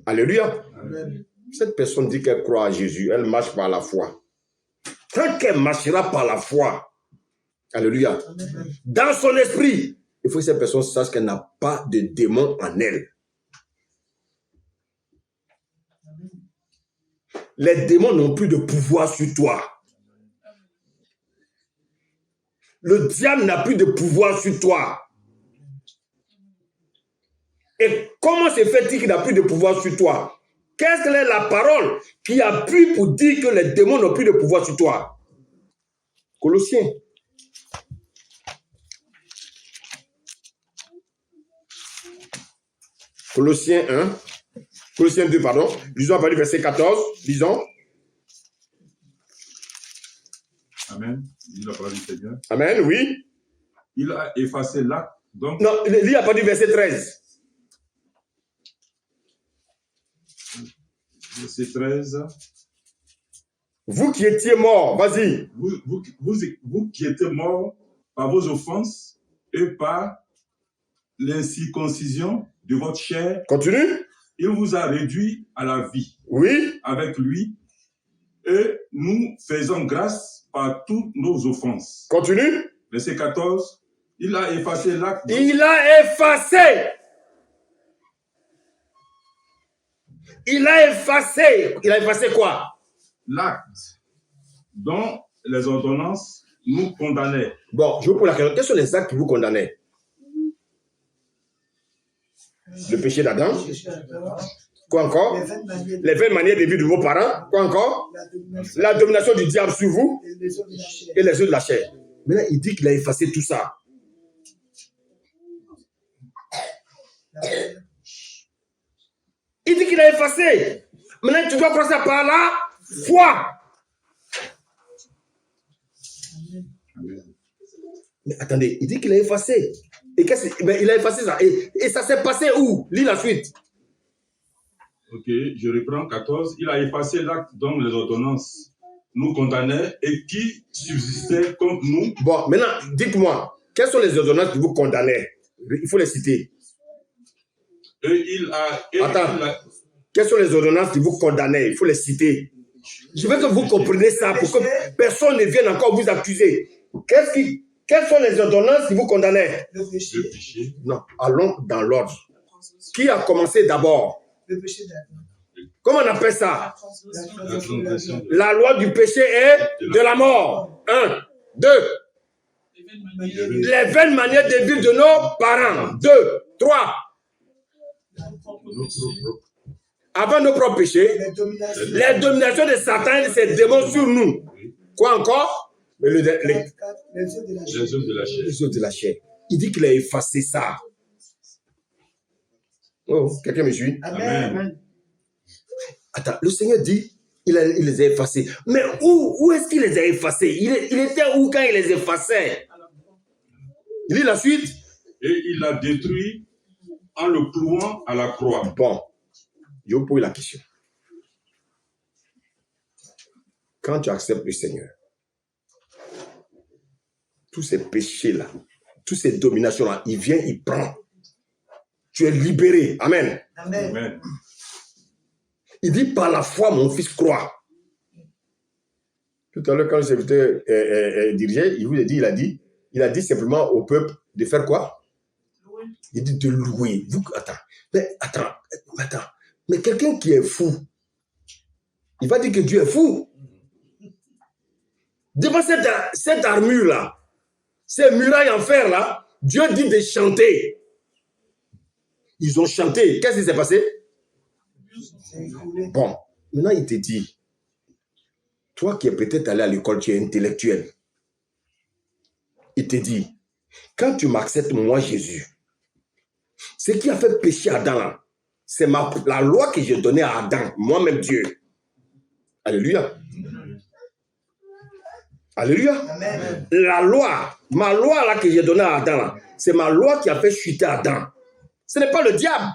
Alléluia. Amen. Cette personne dit qu'elle croit à Jésus, elle marche par la foi. Tant qu'elle marchera par la foi, alléluia, amen, dans son esprit, il faut que cette personne sache qu'elle n'a pas de démon en elle. les démons n'ont plus de pouvoir sur toi. Le diable n'a plus de pouvoir sur toi. Et comment se fait-il qu'il n'a plus de pouvoir sur toi? Qu'est-ce que est la parole qui appuie pour dire que les démons n'ont plus de pouvoir sur toi? Colossiens. Colossiens 1. Colossiens 2, pardon. Lisons à partir du verset 14. Lisons. Amen. Dis la parole du Seigneur. Amen, oui. Il a effacé l'acte. Donc, Non, lis à partir du verset 13. verset 13. Vous qui étiez morts, vas-y. Vous qui étiez morts par vos offenses et par l'incirconcision de votre chair, Continue. il vous a réduit à la vie Oui. avec lui et nous faisons grâce par toutes nos offenses. Continue. Verset 14. Il a effacé l'acte. Il a effacé. Il a effacé. Il a effacé quoi? L'acte dont les ordonnances nous condamnaient. Bon, je vous pose la question. Quels sont les actes qui vous condamnaient? Le péché d'Adam. Quoi encore? Les 20 manières de vie de vos parents. Quoi encore? La domination du diable sur vous et les œufs de la chair. Maintenant, il dit qu'il a effacé tout ça. Il dit qu'il a effacé. Maintenant, tu dois croire ça par la foi. Mais attendez, il dit qu'il a effacé. Et il a effacé ça. Et ça s'est passé où? Lis la suite. Ok, je reprends 14. Il a effacé l'acte dont les ordonnances nous condamnaient et qui subsistait contre nous. Bon, maintenant, dites-moi, quelles sont les ordonnances qui vous condamnaient? Il faut les citer. Quelles sont les ordonnances qui vous condamnaient? Il faut les citer. Je veux que vous compreniez ça pour que personne ne vienne encore vous accuser. Quelles sont les ordonnances qui vous condamnaient? Le péché. Non, allons dans l'ordre. Qui a commencé d'abord? Le péché d'Adam. Comment on appelle ça? La transgression. La loi du péché est de la mort. 1. 2. Les 20 manières de vivre de nos parents. 2. 3. Avant nos propres péchés, les dominations de Satan et de ses démons sur nous. Quoi encore? Les œufs de la chair. Les œufs de la chair. Il dit qu'il a effacé ça. Oh, quelqu'un me suit? Amen. Attends, le Seigneur dit, il les a effacés. Mais où est-ce qu'il les a effacés? Il était où quand il les effaçait? Il lit la suite. Et il l'a détruit en le clouant à la croix. Bon, je vous pose la question. Quand tu acceptes le Seigneur, tous ces péchés-là, toutes ces dominations-là, il vient, il prend. Tu es libéré. Amen. Amen. Il dit, par la foi, mon fils croit. Tout à l'heure, quand le serviteur dirigeait, il a dit simplement au peuple de faire quoi? Il dit de louer. Attends. Mais quelqu'un qui est fou, il va dire que Dieu est fou. Devant cette armure-là, ces murailles en fer-là, Dieu dit de chanter. Ils ont chanté. Qu'est-ce qui s'est passé? Bon, maintenant il te dit, toi qui es peut-être allé à l'école, tu es intellectuel. Il te dit, quand tu m'acceptes, moi Jésus, ce qui a fait pécher Adam là, c'est la loi que j'ai donnée à Adam, moi-même Dieu. Alléluia. Alléluia. Amen. La loi, ma loi là que j'ai donnée à Adam là, c'est ma loi qui a fait chuter Adam. Ce n'est pas le diable.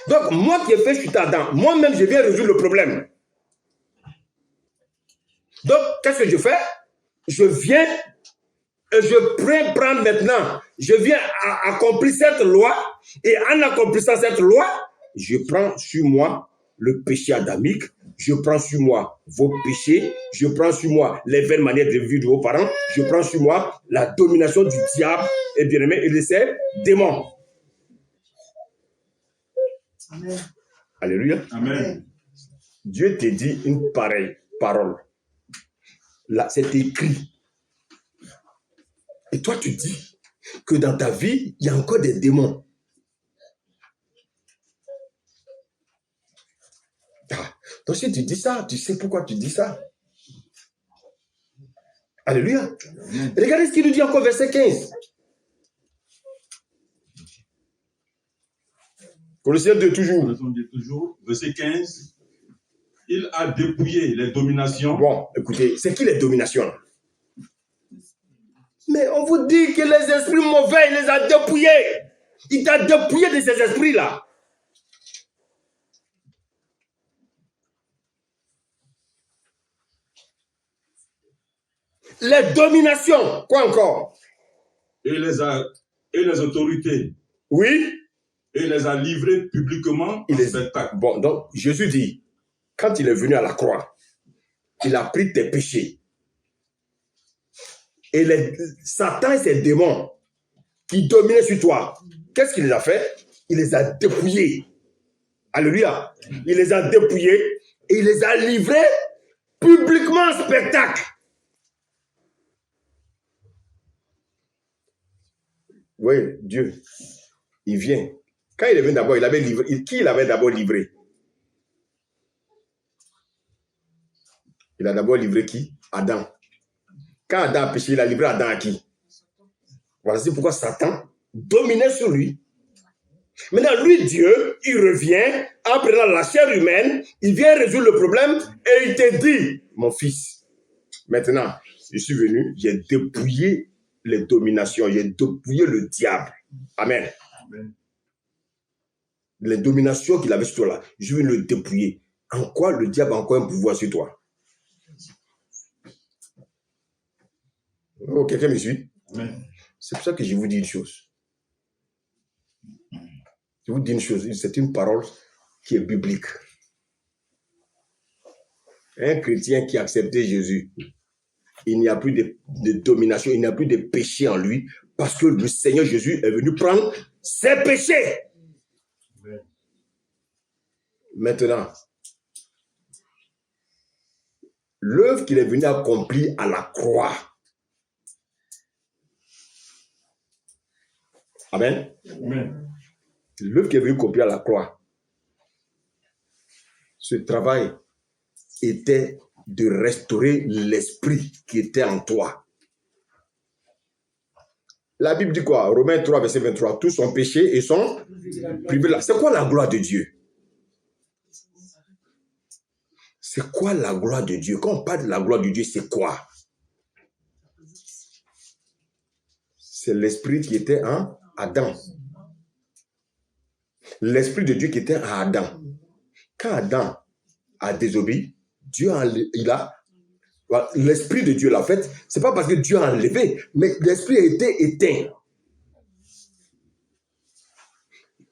Donc, moi qui ai fait chuter Adam, moi-même, je viens résoudre le problème. Donc, qu'est-ce que je fais? Je viens et je prends maintenant, je viens accomplir cette loi, et en accomplissant cette loi, je prends sur moi le péché adamique, je prends sur moi vos péchés, je prends sur moi les 20 manières de vivre de vos parents, je prends sur moi la domination du diable et bien-aimé et de ses démons. Amen. Alléluia. Amen. Dieu te dit une pareille parole. Là, c'est écrit. Et toi, tu dis que dans ta vie, il y a encore des démons. Donc, si tu dis ça, tu sais pourquoi tu dis ça. Alléluia. Regardez ce qu'il nous dit encore, verset 15. Colossiens 2, toujours. Verset 15. Il a dépouillé les dominations. Bon, écoutez, c'est qui les dominations? Mais on vous dit que les esprits mauvais, il les a dépouillés. Il t'a dépouillé de ces esprits-là. Les dominations, quoi encore? Et les autorités. Oui. Et les a livrés publiquement en spectacle. Bon, donc Jésus dit, quand il est venu à la croix, il a pris tes péchés. Et Satan et ses démons qui dominaient sur toi, qu'est-ce qu'il les a fait? Il les a dépouillés. Alléluia. Il les a dépouillés et il les a livrés publiquement en spectacle. Oui, Dieu, il vient. Quand il est venu d'abord, il avait livré. Qui il avait d'abord livré? Il a d'abord livré qui? Adam. Quand Adam a péché, il a livré Adam à qui? Voilà, c'est pourquoi Satan dominait sur lui. Maintenant, lui, Dieu, il revient en prenant la chair humaine, il vient résoudre le problème et il te dit, mon fils, maintenant, je suis venu, j'ai dépouillé les dominations, j'ai dépouillé le diable. Amen. Amen. Les dominations qu'il avait sur toi là, je vais le dépouiller. En quoi le diable a encore un pouvoir sur toi? Oh, quelqu'un me suit? Amen. C'est pour ça que je vous dis une chose. Je vous dis une chose, c'est une parole qui est biblique. Un chrétien qui a accepté Jésus, il n'y a plus de domination, il n'y a plus de péché en lui, parce que le Seigneur Jésus est venu prendre ses péchés. Amen. Maintenant, l'œuvre qu'il est venu accomplir à la croix. Amen. Amen. L'œuvre qui est venu accomplir à la croix. Ce travail était de restaurer l'esprit qui était en toi. La Bible dit quoi? Romains 3, verset 23. Tous ont péché et sont privés. C'est quoi la gloire de Dieu? C'est quoi la gloire de Dieu? Quand on parle de la gloire de Dieu, c'est quoi? C'est l'esprit qui était en Adam. L'esprit de Dieu qui était en Adam. Quand Adam a désobéi, Dieu l'esprit de Dieu, là, en fait, c'est pas parce que Dieu a enlevé, mais l'esprit a été éteint.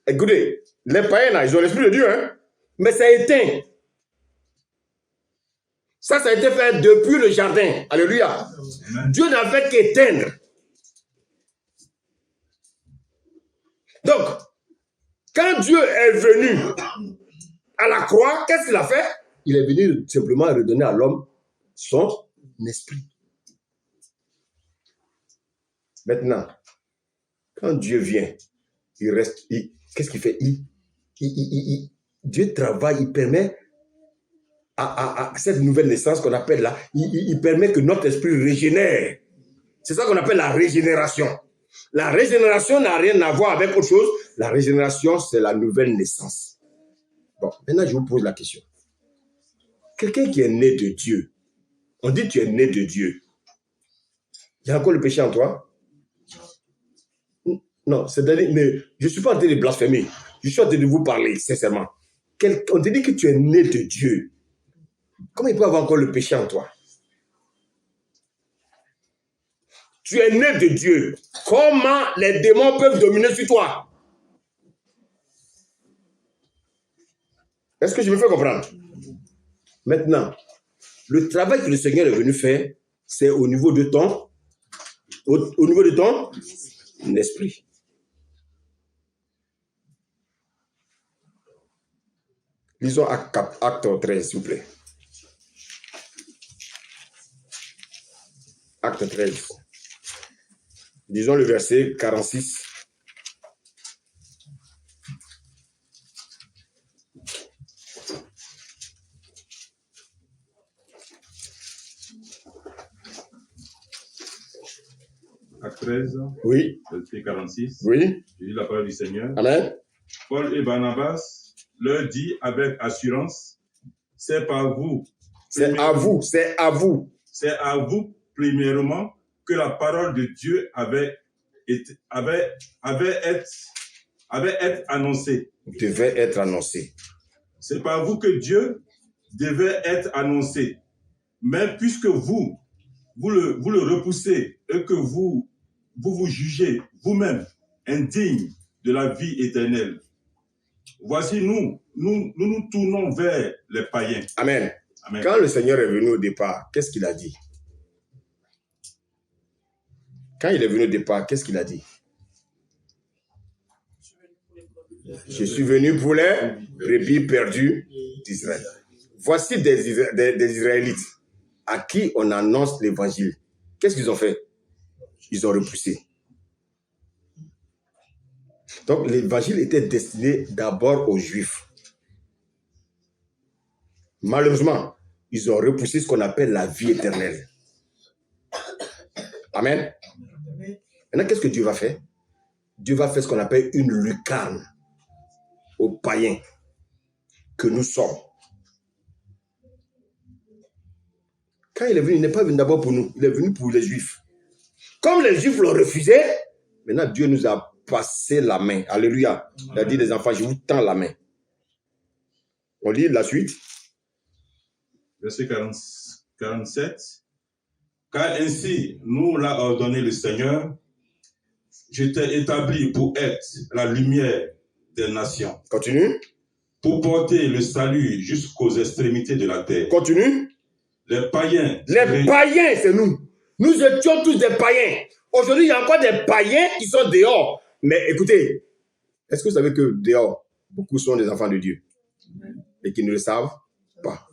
Écoutez, les païens, là, ils ont l'esprit de Dieu, hein, mais ça a éteint. Ça a été fait depuis le jardin. Alléluia. Amen. Dieu n'a fait qu'éteindre. Donc, quand Dieu est venu à la croix, qu'est-ce qu'il a fait? Il est venu simplement redonner à l'homme son esprit. Maintenant, quand Dieu vient, il reste. Qu'est-ce qu'il fait? Dieu travaille, il permet à cette nouvelle naissance qu'on appelle là, il permet que notre esprit régénère. C'est ça qu'on appelle la régénération. La régénération n'a rien à voir avec autre chose. La régénération, c'est la nouvelle naissance. Bon, maintenant, je vous pose la question. Quelqu'un qui est né de Dieu, on dit que tu es né de Dieu. Il y a encore le péché en toi? Non, c'est-à-dire, mais je ne suis pas en train de blasphémer. Je suis en train de vous parler, sincèrement. On te dit que tu es né de Dieu. Comment il peut avoir encore le péché en toi? Tu es né de Dieu. Comment les démons peuvent dominer sur toi? Est-ce que je me fais comprendre? Maintenant, le travail que le Seigneur est venu faire, c'est au niveau de ton esprit. Lisons acte 13, s'il vous plaît. Acte 13. Disons le verset 46. Acte 13, Oui. verset 46. Oui. Je lis la parole du Seigneur. Amen. Paul et Barnabas leur dit avec assurance, c'est par vous. C'est à vous. C'est à vous. C'est à vous, premièrement, que la parole de Dieu avait été annoncée. Devait être annoncé. C'est par vous que Dieu devait être annoncé. Mais puisque vous le repoussez et que vous jugez vous-même indigne de la vie éternelle, voici nous tournons vers les païens. Amen. Amen. Quand le Seigneur est venu au départ, qu'est-ce qu'il a dit? Quand il est venu au départ, qu'est-ce qu'il a dit? Je suis venu pour les brebis perdues d'Israël. Voici des Israélites à qui on annonce l'évangile. Qu'est-ce qu'ils ont fait? Ils ont repoussé. Donc l'évangile était destiné d'abord aux Juifs. Malheureusement, ils ont repoussé ce qu'on appelle la vie éternelle. Amen. Maintenant, qu'est-ce que Dieu va faire? Dieu va faire ce qu'on appelle une lucarne aux païens que nous sommes. Quand il est venu, il n'est pas venu d'abord pour nous, il est venu pour les Juifs. Comme les Juifs l'ont refusé, maintenant Dieu nous a passé la main. Alléluia. Il a dit les enfants, je vous tends la main. On lit la suite. Verset 47. Car ainsi nous l'a ordonné le Seigneur, je t'ai établi pour être la lumière des nations. Continue. Pour porter le salut jusqu'aux extrémités de la terre. Continue. Les païens. Les païens, c'est nous. Nous étions tous des païens. Aujourd'hui, il y a encore des païens qui sont dehors. Mais écoutez, est-ce que vous savez que dehors, beaucoup sont des enfants de Dieu et qui ne le savent pas?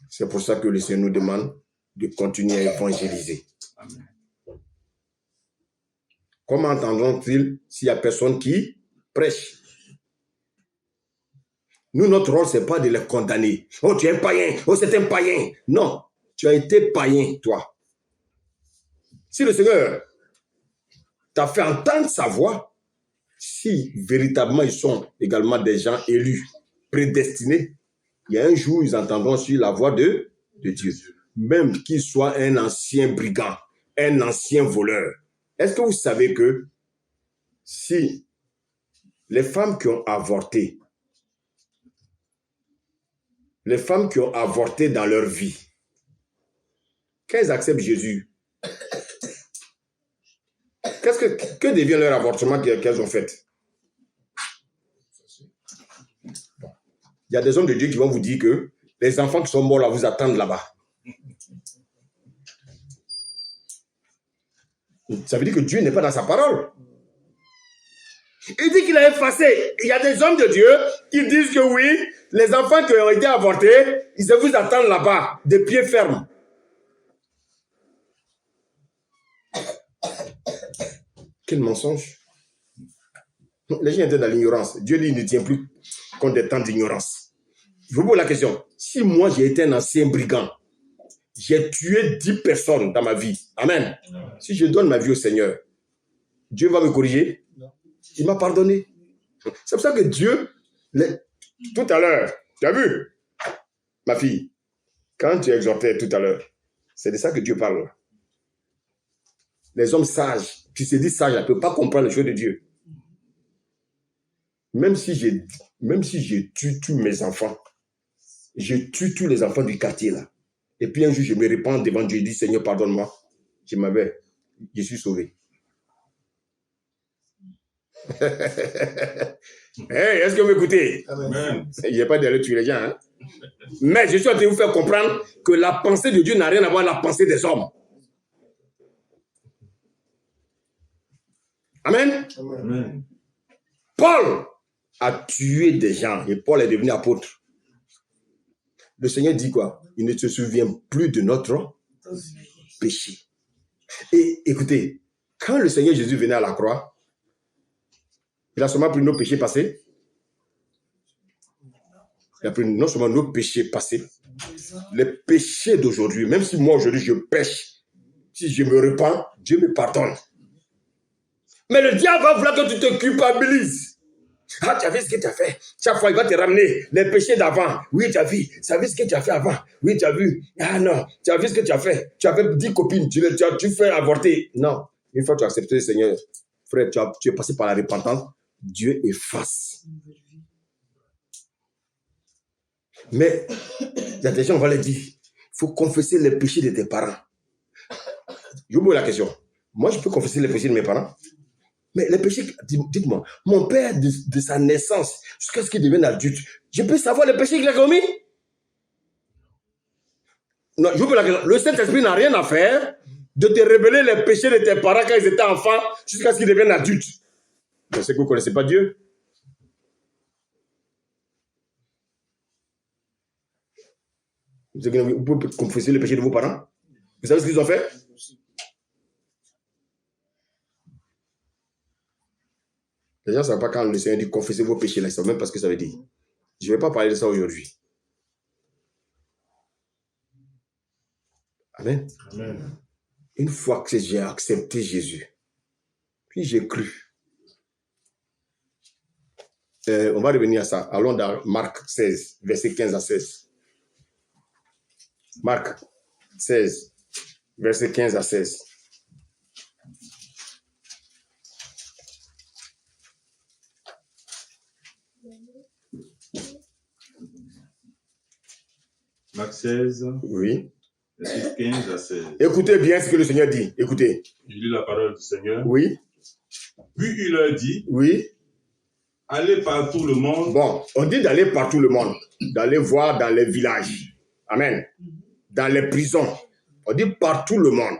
C'est pour ça que le Seigneur nous demande de continuer à évangéliser. Amen. Comment entendront-ils s'il n'y a personne qui prêche? Nous, notre rôle, ce n'est pas de les condamner. Oh, tu es un païen. Oh, c'est un païen. Non, tu as été païen, toi. Si le Seigneur t'a fait entendre sa voix, si véritablement ils sont également des gens élus, prédestinés, il y a un jour, ils entendront sur la voix de Dieu. Même qu'il soit un ancien brigand, un ancien voleur. Est-ce que vous savez que si les femmes qui ont avorté, dans leur vie, quand elles acceptent Jésus, que devient leur avortement qu'elles ont fait? Il y a des hommes de Dieu qui vont vous dire que les enfants qui sont morts là vous attendent là-bas. Ça veut dire que Dieu n'est pas dans sa parole. Il dit qu'il a effacé. Il y a des hommes de Dieu qui disent que oui, les enfants qui ont été avortés, ils se vous attendent là-bas, de pied ferme. Quel mensonge. Les gens étaient dans l'ignorance. Dieu dit qu'il ne tient plus compte des temps d'ignorance. Je vous pose la question. Si moi j'ai été un ancien brigand, j'ai tué 10 personnes dans ma vie. Amen. Si je donne ma vie au Seigneur, Dieu va me corriger? Il m'a pardonné. C'est pour ça que Dieu, tout à l'heure, tu as vu, ma fille, quand tu exhortais tout à l'heure, c'est de ça que Dieu parle. Les hommes sages, qui se disent sages, ne peuvent pas comprendre les choses de Dieu. Même si je tue tous mes enfants, je tue tous les enfants du quartier là. Et puis un jour, je me répands devant Dieu et dis, Seigneur, pardonne-moi. Je suis sauvé. Hey, est-ce que vous m'écoutez? Amen. Il n'y a pas d'aller tuer les gens. Hein? Mais je suis en train de vous faire comprendre que la pensée de Dieu n'a rien à voir avec la pensée des hommes. Amen. Amen. Paul a tué des gens et Paul est devenu apôtre. Le Seigneur dit quoi? Il ne se souvient plus de notre péché. Et écoutez, quand le Seigneur Jésus venait à la croix, il a seulement pris nos péchés passés. Il a pris non seulement nos péchés passés, les péchés d'aujourd'hui. Même si moi aujourd'hui je pêche, si je me repens, Dieu me pardonne. Mais le diable va vouloir que tu te culpabilises. Ah, tu as vu ce que tu as fait. Chaque fois, il va te ramener les péchés d'avant. Oui, tu as vu ce que tu as fait avant. Oui, tu as vu. Ah non, tu as vu ce que tu as fait. Tu avais 10 copines, tu fais avorter. Non, une fois que tu as accepté le Seigneur, frère, tu es passé par la repentance, Dieu efface. Mais il y a des gens, on va leur dire, il faut confesser les péchés de tes parents. Je vous pose la question. Moi, je peux confesser les péchés de mes parents? Mais les péchés, dites-moi, mon père de sa naissance jusqu'à ce qu'il devienne adulte, je peux savoir les péchés qu'il a commis? Non, je vous pose la question. Le Saint-Esprit n'a rien à faire de te révéler les péchés de tes parents quand ils étaient enfants jusqu'à ce qu'ils deviennent adultes. C'est que vous ne connaissez pas Dieu. Vous pouvez confesser les péchés de vos parents? Vous savez ce qu'ils ont fait? Les gens ne savent pas quand le Seigneur dit confessez vos péchés là, ils ne savent même pas ce que ça veut dire. Je ne vais pas parler de ça aujourd'hui. Amen. Amen. Une fois que j'ai accepté Jésus, puis j'ai cru. On va revenir à ça. Allons dans Marc 16, verset 15 à 16. Marc 16, verset 15 à 16. Marc 16, Oui. verset 15 à 16. Écoutez bien ce que le Seigneur dit. Écoutez. Je lis la parole du Seigneur. Oui. Puis il leur dit, Oui. allez par tout le monde. Bon, on dit d'aller par tout le monde, d'aller voir dans les villages. Amen. Dans les prisons. On dit par tout le monde.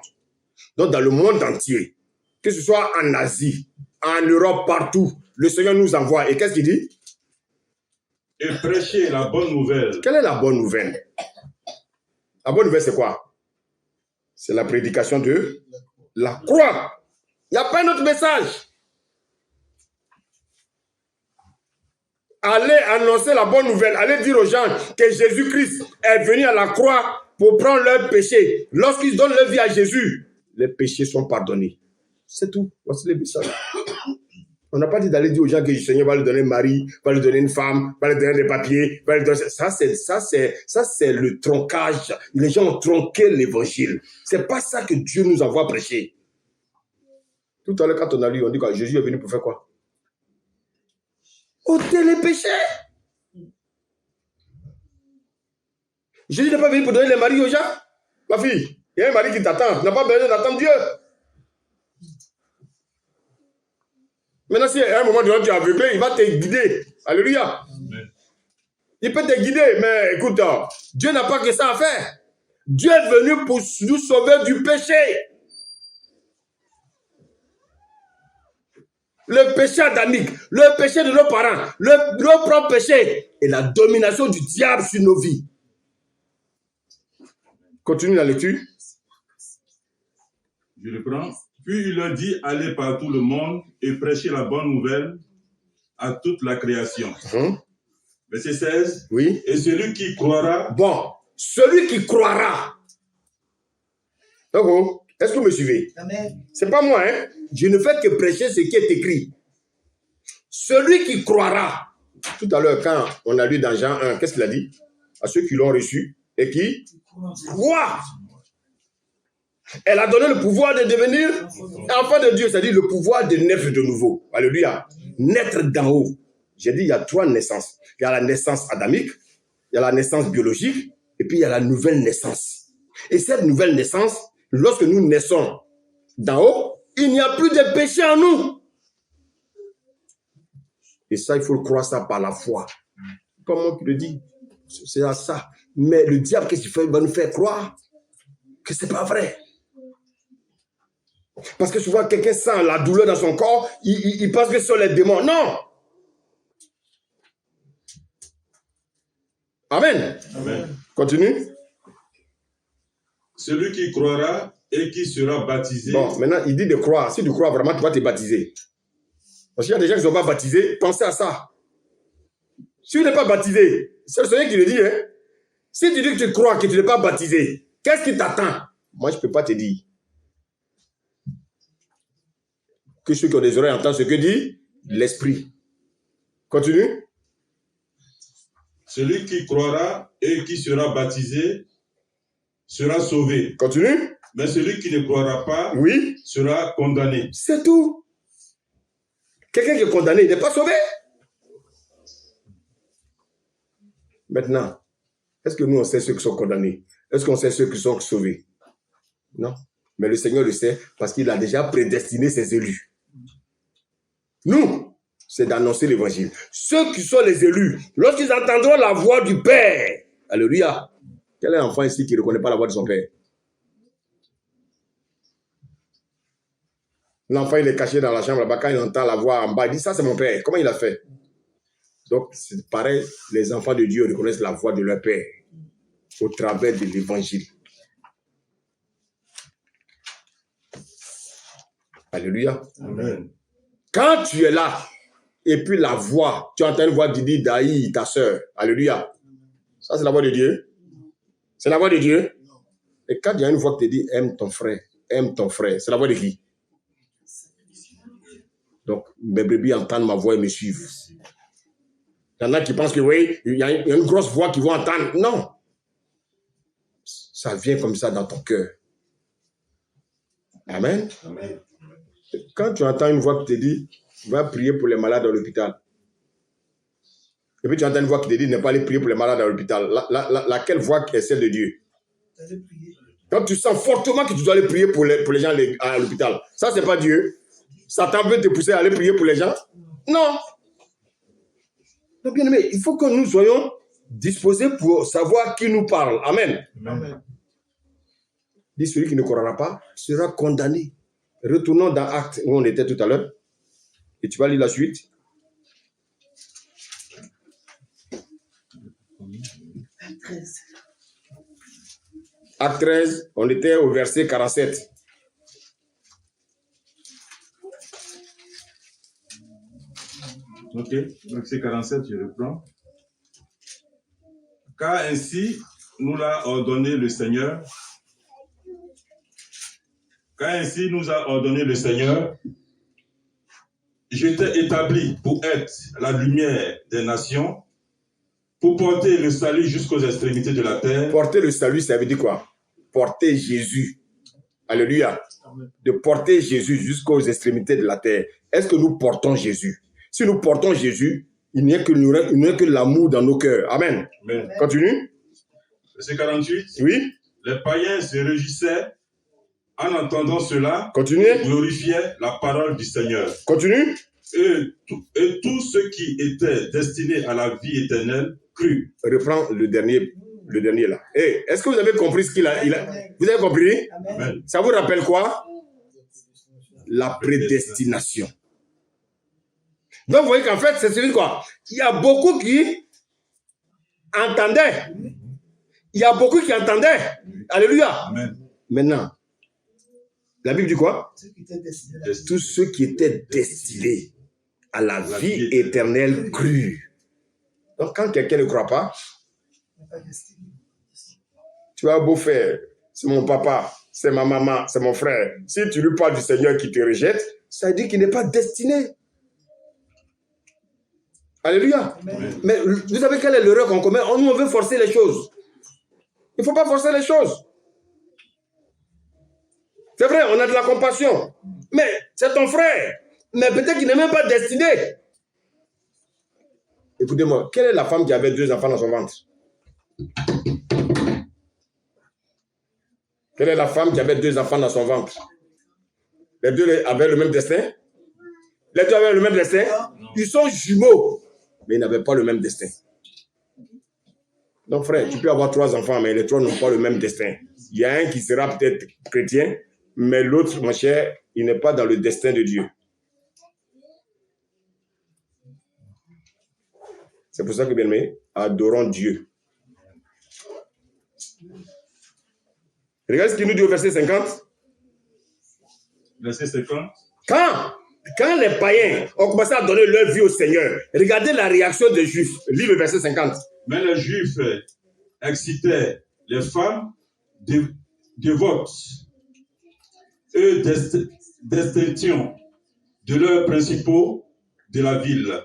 Donc dans le monde entier. Que ce soit en Asie, en Europe, partout. Le Seigneur nous envoie. Et qu'est-ce qu'il dit? Et prêcher la bonne nouvelle. Quelle est la bonne nouvelle? La bonne nouvelle, c'est quoi? C'est la prédication de la croix. Il n'y a pas un autre message. Allez annoncer la bonne nouvelle. Allez dire aux gens que Jésus-Christ est venu à la croix pour prendre leurs péchés. Lorsqu'ils donnent leur vie à Jésus, les péchés sont pardonnés. C'est tout. Voici le message. On n'a pas dit d'aller dire aux gens que le Seigneur va lui donner un mari, va lui donner une femme, va lui donner des papiers, va lui donner... Ça, c'est le troncage. Les gens ont tronqué l'évangile. C'est pas ça que Dieu nous envoie prêcher. Tout à l'heure, quand on a lu, on dit que Jésus est venu pour faire quoi? Ôter les péchés. Jésus n'est pas venu pour donner les maris aux gens. Ma fille, il y a un mari qui t'attend. Tu n'as pas besoin d'attendre Dieu. Maintenant, si à un moment donné, tu es aveuglé, il va te guider. Alléluia. Amen. Il peut te guider, mais écoute, Dieu n'a pas que ça à faire. Dieu est venu pour nous sauver du péché. Le péché adamique, le péché de nos parents, nos propres péchés et la domination du diable sur nos vies. Continue la lecture. Je reprends. Puis il leur dit, allez par tout le monde et prêchez la bonne nouvelle à toute la création. Verset 16. Oui. Et celui qui croira. Bon, celui qui croira. Oh, est-ce que vous me suivez? Amen. C'est pas moi, hein? Je ne fais que prêcher ce qui est écrit. Celui qui croira. Tout à l'heure, quand on a lu dans Jean 1, qu'est-ce qu'il a dit? À ceux qui l'ont reçu et qui croient. Elle a donné le pouvoir de devenir enfant de Dieu, c'est-à-dire le pouvoir de naître de nouveau. Alléluia. Naître d'en haut. J'ai dit, il y a 3 naissances. Il y a la naissance adamique, il y a la naissance biologique, et puis il y a la nouvelle naissance. Et cette nouvelle naissance, lorsque nous naissons d'en haut, il n'y a plus de péché en nous. Et ça, il faut le croire ça par la foi. Comment tu le dis? C'est à ça. Mais le diable, qu'est-ce qu'il fait? Il va nous faire croire que ce n'est pas vrai. Parce que souvent, quelqu'un sent la douleur dans son corps, il pense que ce sont les démons. Non! Amen. Amen. Continue. Celui qui croira et qui sera baptisé. Bon, maintenant, il dit de croire. Si tu crois vraiment, tu vas te baptiser. Parce qu'il y a des gens qui ne sont pas baptisés. Pensez à ça. Si tu n'es pas baptisé, c'est le Seigneur qui le dit. Hein? Si tu dis que tu crois que tu n'es pas baptisé, qu'est-ce qui t'attend? Moi, je ne peux pas te dire. Que ceux qui ont des oreilles entendent ce que dit l'Esprit. Continue. Celui qui croira et qui sera baptisé sera sauvé. Continue. Mais celui qui ne croira pas Oui. sera condamné. C'est tout. Quelqu'un qui est condamné, il n'est pas sauvé. Maintenant, est-ce que nous, on sait ceux qui sont condamnés? Est-ce qu'on sait ceux qui sont sauvés? Non. Mais le Seigneur le sait parce qu'il a déjà prédestiné ses élus. Nous, c'est d'annoncer l'évangile. Ceux qui sont les élus, lorsqu'ils entendront la voix du Père, alléluia. Quel est l'enfant ici qui ne reconnaît pas la voix de son Père? L'enfant, il est caché dans la chambre là-bas. Quand il entend la voix en bas, il dit, ça c'est mon Père. Comment il a fait? Donc, c'est pareil, les enfants de Dieu reconnaissent la voix de leur Père au travers de l'évangile. Alléluia. Amen. Quand tu es là, et puis la voix, tu entends une voix qui dit Daï, ta soeur. Alléluia. Ça, c'est la voix de Dieu. C'est la voix de Dieu. Et quand il y a une voix qui te dit aime ton frère, c'est la voix de qui? Donc, mes bébés entendent ma voix et me suivent. Il y en a qui pensent que oui, il y a une grosse voix qu'ils vont entendre. Non. Ça vient comme ça dans ton cœur. Amen. Amen. Quand tu entends une voix qui te dit va prier pour les malades à l'hôpital. Et puis tu entends une voix qui te dit ne pas aller prier pour les malades à l'hôpital. Laquelle voix est celle de Dieu? Quand tu sens fortement que tu dois aller prier pour les gens à l'hôpital, ça c'est pas Dieu. Satan veut te pousser à aller prier pour les gens? Non. Donc, bien aimé, il faut que nous soyons disposés pour savoir qui nous parle. Amen. Amen. Dit celui qui ne croira pas sera condamné. Retournons dans Actes où on était tout à l'heure. Et tu vas lire la suite. Acte 13, on était au verset 47. Ok, verset 47, je reprends. Car ainsi nous l'a ordonné le Seigneur. Car ainsi nous a ordonné le Seigneur. Je t'ai établi pour être la lumière des nations, pour porter le salut jusqu'aux extrémités de la terre. Porter le salut, ça veut dire quoi? Porter Jésus. Alléluia. De porter Jésus jusqu'aux extrémités de la terre. Est-ce que nous portons Jésus? Si nous portons Jésus, il n'y a que l'amour dans nos cœurs. Amen. Amen. Continue. Verset 48. Oui. Les païens se réjouissaient en entendant cela. Continue. Glorifiaient la parole du Seigneur. Continue. Et tous ceux qui étaient destinés à la vie éternelle crurent. Reprends le dernier là. Hey, est-ce que vous avez compris ce qu'il a, Vous avez compris? Amen. Ça vous rappelle quoi? La prédestination. Donc, vous voyez qu'en fait, c'est celui quoi? Il y a beaucoup qui entendaient. Il y a beaucoup qui entendaient. Alléluia. Amen. Maintenant, la Bible dit quoi? Tous ceux qui étaient destinés à la vie éternelle crurent. Donc, quand quelqu'un ne croit pas, tu as beau faire, c'est mon papa, c'est ma maman, c'est mon frère. Si tu lui parles du Seigneur qui te rejette, ça veut dire qu'il n'est pas destiné. Alléluia. Amen. Mais vous savez quelle est l'erreur qu'on commet? Nous, on veut forcer les choses. Il ne faut pas forcer les choses. C'est vrai, on a de la compassion. Mais c'est ton frère. Mais peut-être qu'il n'est même pas destiné. Écoutez-moi, quelle est la femme qui avait 2 enfants dans son ventre? Quelle est la femme qui avait 2 enfants dans son ventre? Les 2 avaient le même destin? Les 2 avaient le même destin? Ils sont jumeaux, mais ils n'avaient pas le même destin. Donc frère, tu peux avoir 3 enfants, mais les 3 n'ont pas le même destin. Il y a un qui sera peut-être chrétien, mais l'autre, mon cher, il n'est pas dans le destin de Dieu. C'est pour ça que, bien aimé, adorons Dieu Regardez ce qu'il nous dit au verset 50. Verset 50. Quand les païens ont commencé à donner leur vie au Seigneur, regardez la réaction des Juifs. Lis le verset 50. Mais les Juifs excitaient les femmes dévotes et d'extinction de leurs principaux de la ville.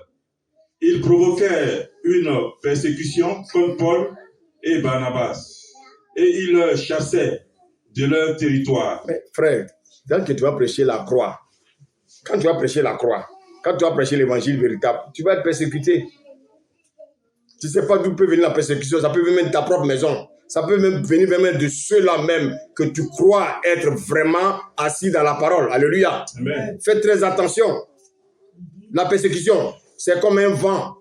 Ils provoquaient une persécution contre Paul et Barnabas et ils les chassaient de leur territoire. Mais frère, quand tu vas prêcher la croix, quand tu vas prêcher l'évangile véritable, tu vas être persécuté. Tu ne sais pas d'où peut venir la persécution, ça peut venir de ta propre maison. Ça peut même venir même de ceux-là même que tu crois être vraiment assis dans la parole. Alléluia. Amen. Faites très attention. La persécution, c'est comme un vent.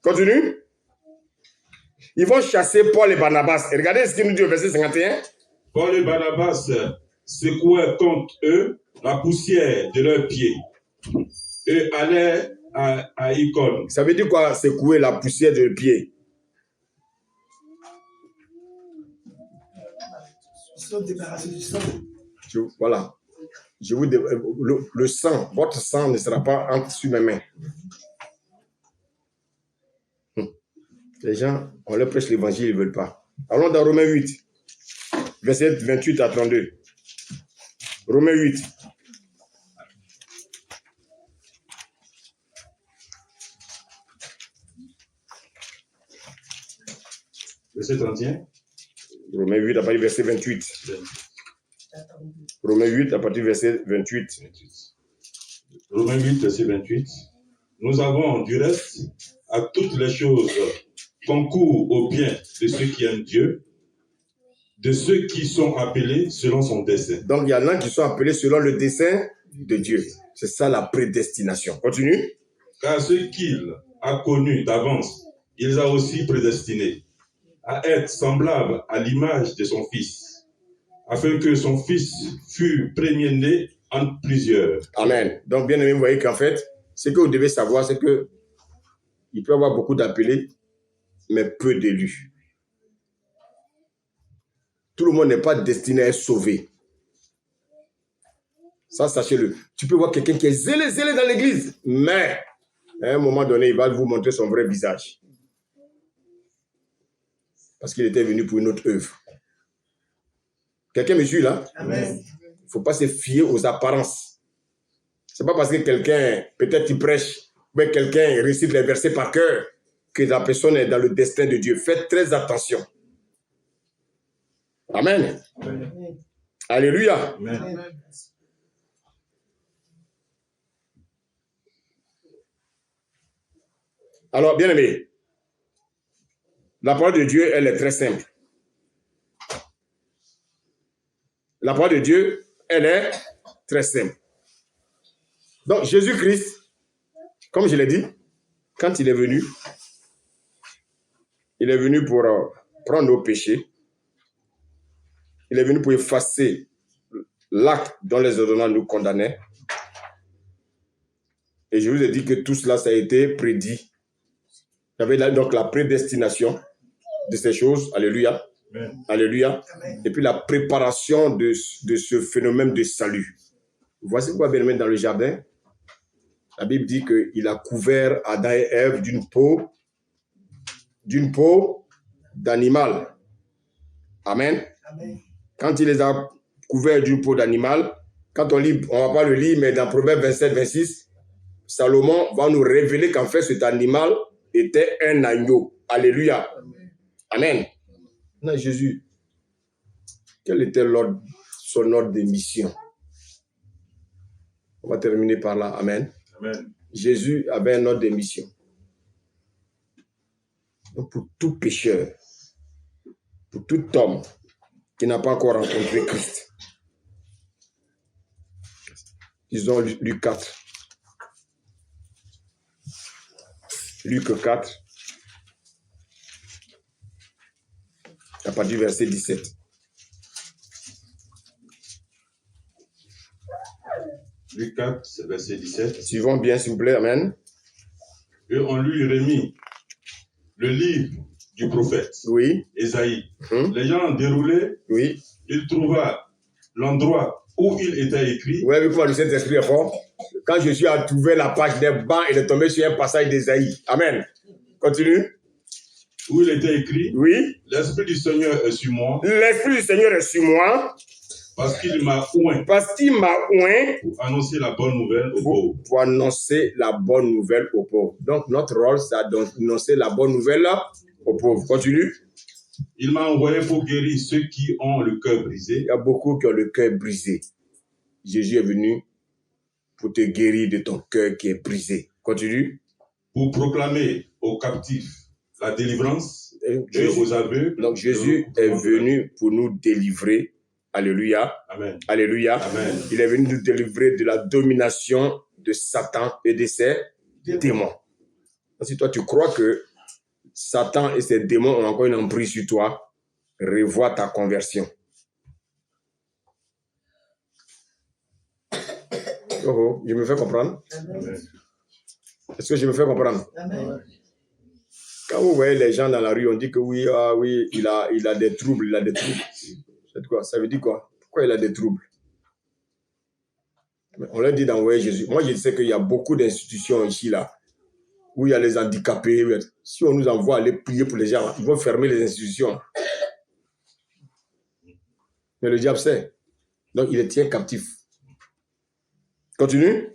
Continue. Ils vont chasser Paul et Barnabas. Et regardez ce qu'il nous dit au verset 51. Paul et Barnabas secouaient contre eux la poussière de leurs pieds et allaient à Icône. Ça veut dire quoi, secouer la poussière de pied? Ils sont débarrassés du sang. Voilà. Le sang, votre sang ne sera pas sur mes mains. Les gens, on leur prêche l'évangile, ils ne veulent pas. Allons dans Romains 8, verset 28 à 32. Romains 8. Verset 31. Romains 8 à partir du verset 28. Romains 8 à partir du verset 28. Romains 8, verset 28. Nous avons du reste à toutes les choses concourent au bien de ceux qui aiment Dieu, de ceux qui sont appelés selon son dessein. Donc, il y en a qui sont appelés selon le dessein de Dieu. C'est ça la prédestination. Continue. Car ceux qu'il a connus d'avance, il les a aussi prédestinés à être semblables à l'image de son Fils, afin que son Fils fût premier-né entre plusieurs. Amen. Donc, bien aimé, vous voyez qu'en fait, ce que vous devez savoir, c'est que il peut y avoir beaucoup d'appelés, mais peu d'élus. Tout le monde n'est pas destiné à être sauvé. Ça, sachez-le. Tu peux voir quelqu'un qui est zélé dans l'église, mais à un moment donné, il va vous montrer son vrai visage. Parce qu'il était venu pour une autre œuvre. Quelqu'un me suit là? Amen. Il ne faut pas se fier aux apparences. Ce n'est pas parce que quelqu'un, peut-être il prêche, mais quelqu'un récite les versets par cœur, que la personne est dans le destin de Dieu. Faites très attention. Amen. Amen. Alléluia. Amen. Alors, bien aimé, la parole de Dieu, elle est très simple. La parole de Dieu, elle est très simple. Donc, Jésus-Christ, comme je l'ai dit, quand il est venu pour prendre nos péchés. Il est venu pour effacer l'acte dont les ordonnances nous condamnaient. Et je vous ai dit que tout cela, ça a été prédit. Il y avait là, donc la prédestination de ces choses. Alléluia. Amen. Alléluia. Et puis la préparation de ce phénomène de salut. Voici quoi, bien aimé, dans le jardin. La Bible dit qu'il a couvert Adam et Ève d'une peau d'animal. Amen. Amen. Quand il les a couverts d'une peau d'animal, quand on lit, on ne va pas le lire, mais dans Proverbe 27, 26, Salomon va nous révéler qu'en fait cet animal était un agneau. Alléluia. Amen. Non, Jésus, quel était son ordre de mission? On va terminer par là. Amen. Amen. Jésus avait un ordre de mission. Donc pour tout pécheur, pour tout homme qui n'a pas encore rencontré Christ, disons Luc 4. Luc 4, à partir du verset 17. Luc 4, verset 17. Suivons bien, s'il vous plaît. Amen. Et on lui remit le livre du prophète Oui. Ésaïe. Hum. Les gens déroulaient, Oui. il trouva l'endroit où il était écrit. Ouais, mais comment le Saint-Esprit est fort. Quand je suis à trouver la page des bancs, il est tombé sur un passage d'Ésaïe. Amen. Continue. Où il était écrit. Oui. L'Esprit du Seigneur est sur moi. L'Esprit du Seigneur est sur moi. Parce qu'il m'a oint. Parce qu'il m'a oint. Pour annoncer la bonne nouvelle aux pauvres. Pour annoncer la bonne nouvelle aux pauvres. Donc, notre rôle, c'est d'annoncer la bonne nouvelle aux pauvres. Continue. Il m'a envoyé pour guérir ceux qui ont le cœur brisé. Il y a beaucoup qui ont le cœur brisé. Jésus est venu pour te guérir de ton cœur qui est brisé. Continue. Pour proclamer aux captifs la délivrance et Jésus, aux aveugles. donc Jésus est venu pour nous délivrer. Alléluia. Amen. Alléluia. Amen. Il est venu nous délivrer de la domination de Satan et de ses démons. Si toi tu crois que Satan et ses démons ont encore une emprise sur toi, revois ta conversion. Oh, je me fais comprendre? Amen. Est-ce que je me fais comprendre? Amen. Quand vous voyez les gens dans la rue, on dit que oui, ah oui, il a des troubles, il a des troubles. C'est quoi? Ça veut dire quoi? Pourquoi il a des troubles? On leur dit d'envoyer Jésus. Moi, je sais qu'il y a beaucoup d'institutions ici, là, où il y a les handicapés. Si on nous envoie aller prier pour les gens, ils vont fermer les institutions. Mais le diable sait. Donc, il les tient captifs. Continue.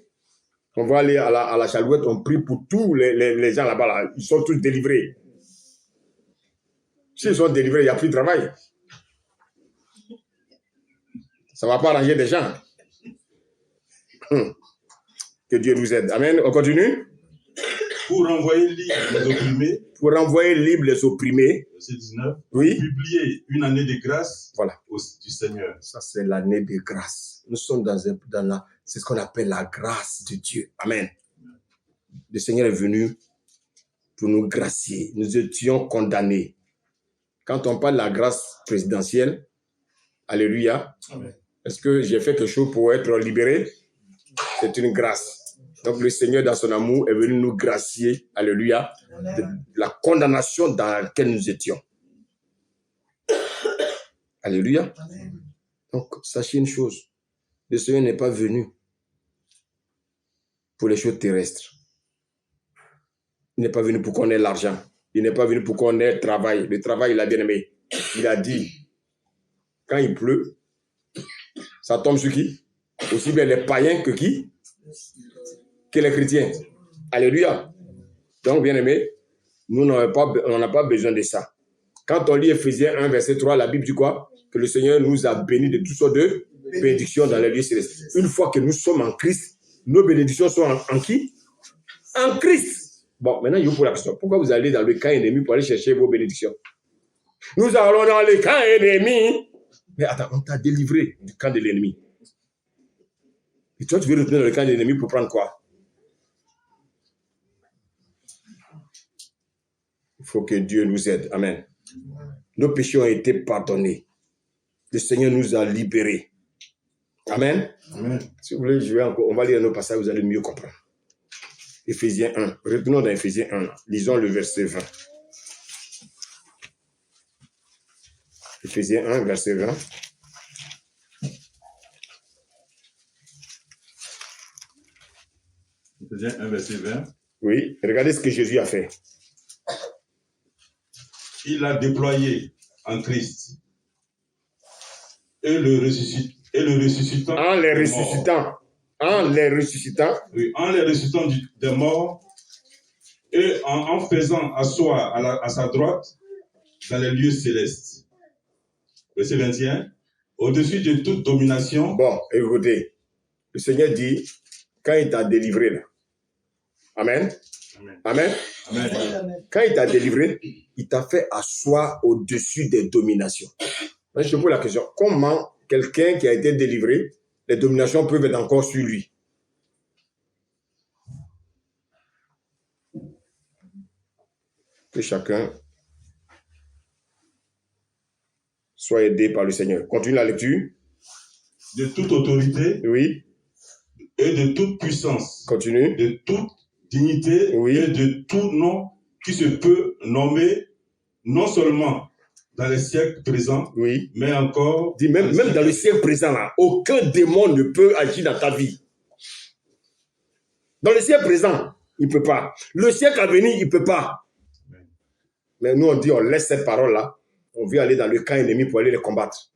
On va aller à la Chalouette, on prie pour tous les gens là-bas. Là. Ils sont tous délivrés. S'ils sont délivrés, il n'y a plus de travail. Ça ne va pas arranger des gens. Que Dieu nous aide. Amen. On continue. Pour renvoyer libres les opprimés. Pour renvoyer libres les opprimés. Verset 19. Oui. Publier une année de grâce. Voilà. Du Seigneur. Ça, c'est l'année de grâce. Nous sommes c'est ce qu'on appelle la grâce de Dieu. Amen. Le Seigneur est venu pour nous gracier. Nous étions condamnés. Quand on parle de la grâce présidentielle, alléluia. Amen. Est-ce que j'ai fait quelque chose pour être libéré? C'est une grâce. Donc le Seigneur, dans son amour, est venu nous gracier, alléluia, de la condamnation dans laquelle nous étions. Alléluia. Amen. Donc, sachez une chose. Le Seigneur n'est pas venu pour les choses terrestres. Il n'est pas venu pour qu'on ait l'argent. Il n'est pas venu pour qu'on ait le travail. Le travail, il a bien aimé. Il a dit, quand il pleut, ça tombe sur qui? Aussi bien les païens que qui? Que les chrétiens. Alléluia. Donc, bien aimé, nous on n'a pas besoin de ça. Quand on lit Ephésiens 1, verset 3, la Bible dit quoi? Que le Seigneur nous a bénis de toutes sortes de bénédictions dans les lieux célestes. Une fois que nous sommes en Christ, nos bénédictions sont en qui? En Christ. Bon, maintenant, je vous pose la question. Pourquoi vous allez dans le camp ennemi pour aller chercher vos bénédictions? Nous allons dans le camp ennemi. Mais attends, on t'a délivré du camp de l'ennemi. Et toi, tu veux retourner dans le camp de l'ennemi pour prendre quoi? Il faut que Dieu nous aide. Amen. Nos péchés ont été pardonnés. Le Seigneur nous a libérés. Amen. Amen. Si vous voulez, on va lire nos passages, vous allez mieux comprendre. Ephésiens 1. Retournons dans Ephésiens 1. Lisons le verset 20. Ephésiens 1, verset 20. Ephésiens 1, verset 20. Oui, regardez ce que Jésus a fait. Il a déployé en Christ et le ressuscitant. En les ressuscitant. Oui, en les ressuscitant des morts et en faisant asseoir à sa droite dans les lieux célestes. Verset 21. Au-dessus de toute domination. Bon, écoutez. Le Seigneur dit, quand il t'a délivré là. Amen. Amen. Amen. Amen. Quand il t'a délivré, il t'a fait asseoir au-dessus des dominations. Je te pose la question. Comment quelqu'un qui a été délivré, les dominations peuvent être encore sur lui? Que chacun soit aidé par le Seigneur. Continue la lecture. De toute autorité. Oui. Et de toute puissance. Continue. De toute dignité. Oui. Et de tout nom qui se peut nommer non seulement dans les siècles présents, Oui. mais encore... Dis, même dans le siècle présent, là, aucun démon ne peut agir dans ta vie. Dans le siècle présent, il ne peut pas. Le siècle à venir, il ne peut pas. Mais nous, on dit, on laisse cette parole-là. On veut aller dans le camp ennemi pour aller les combattre.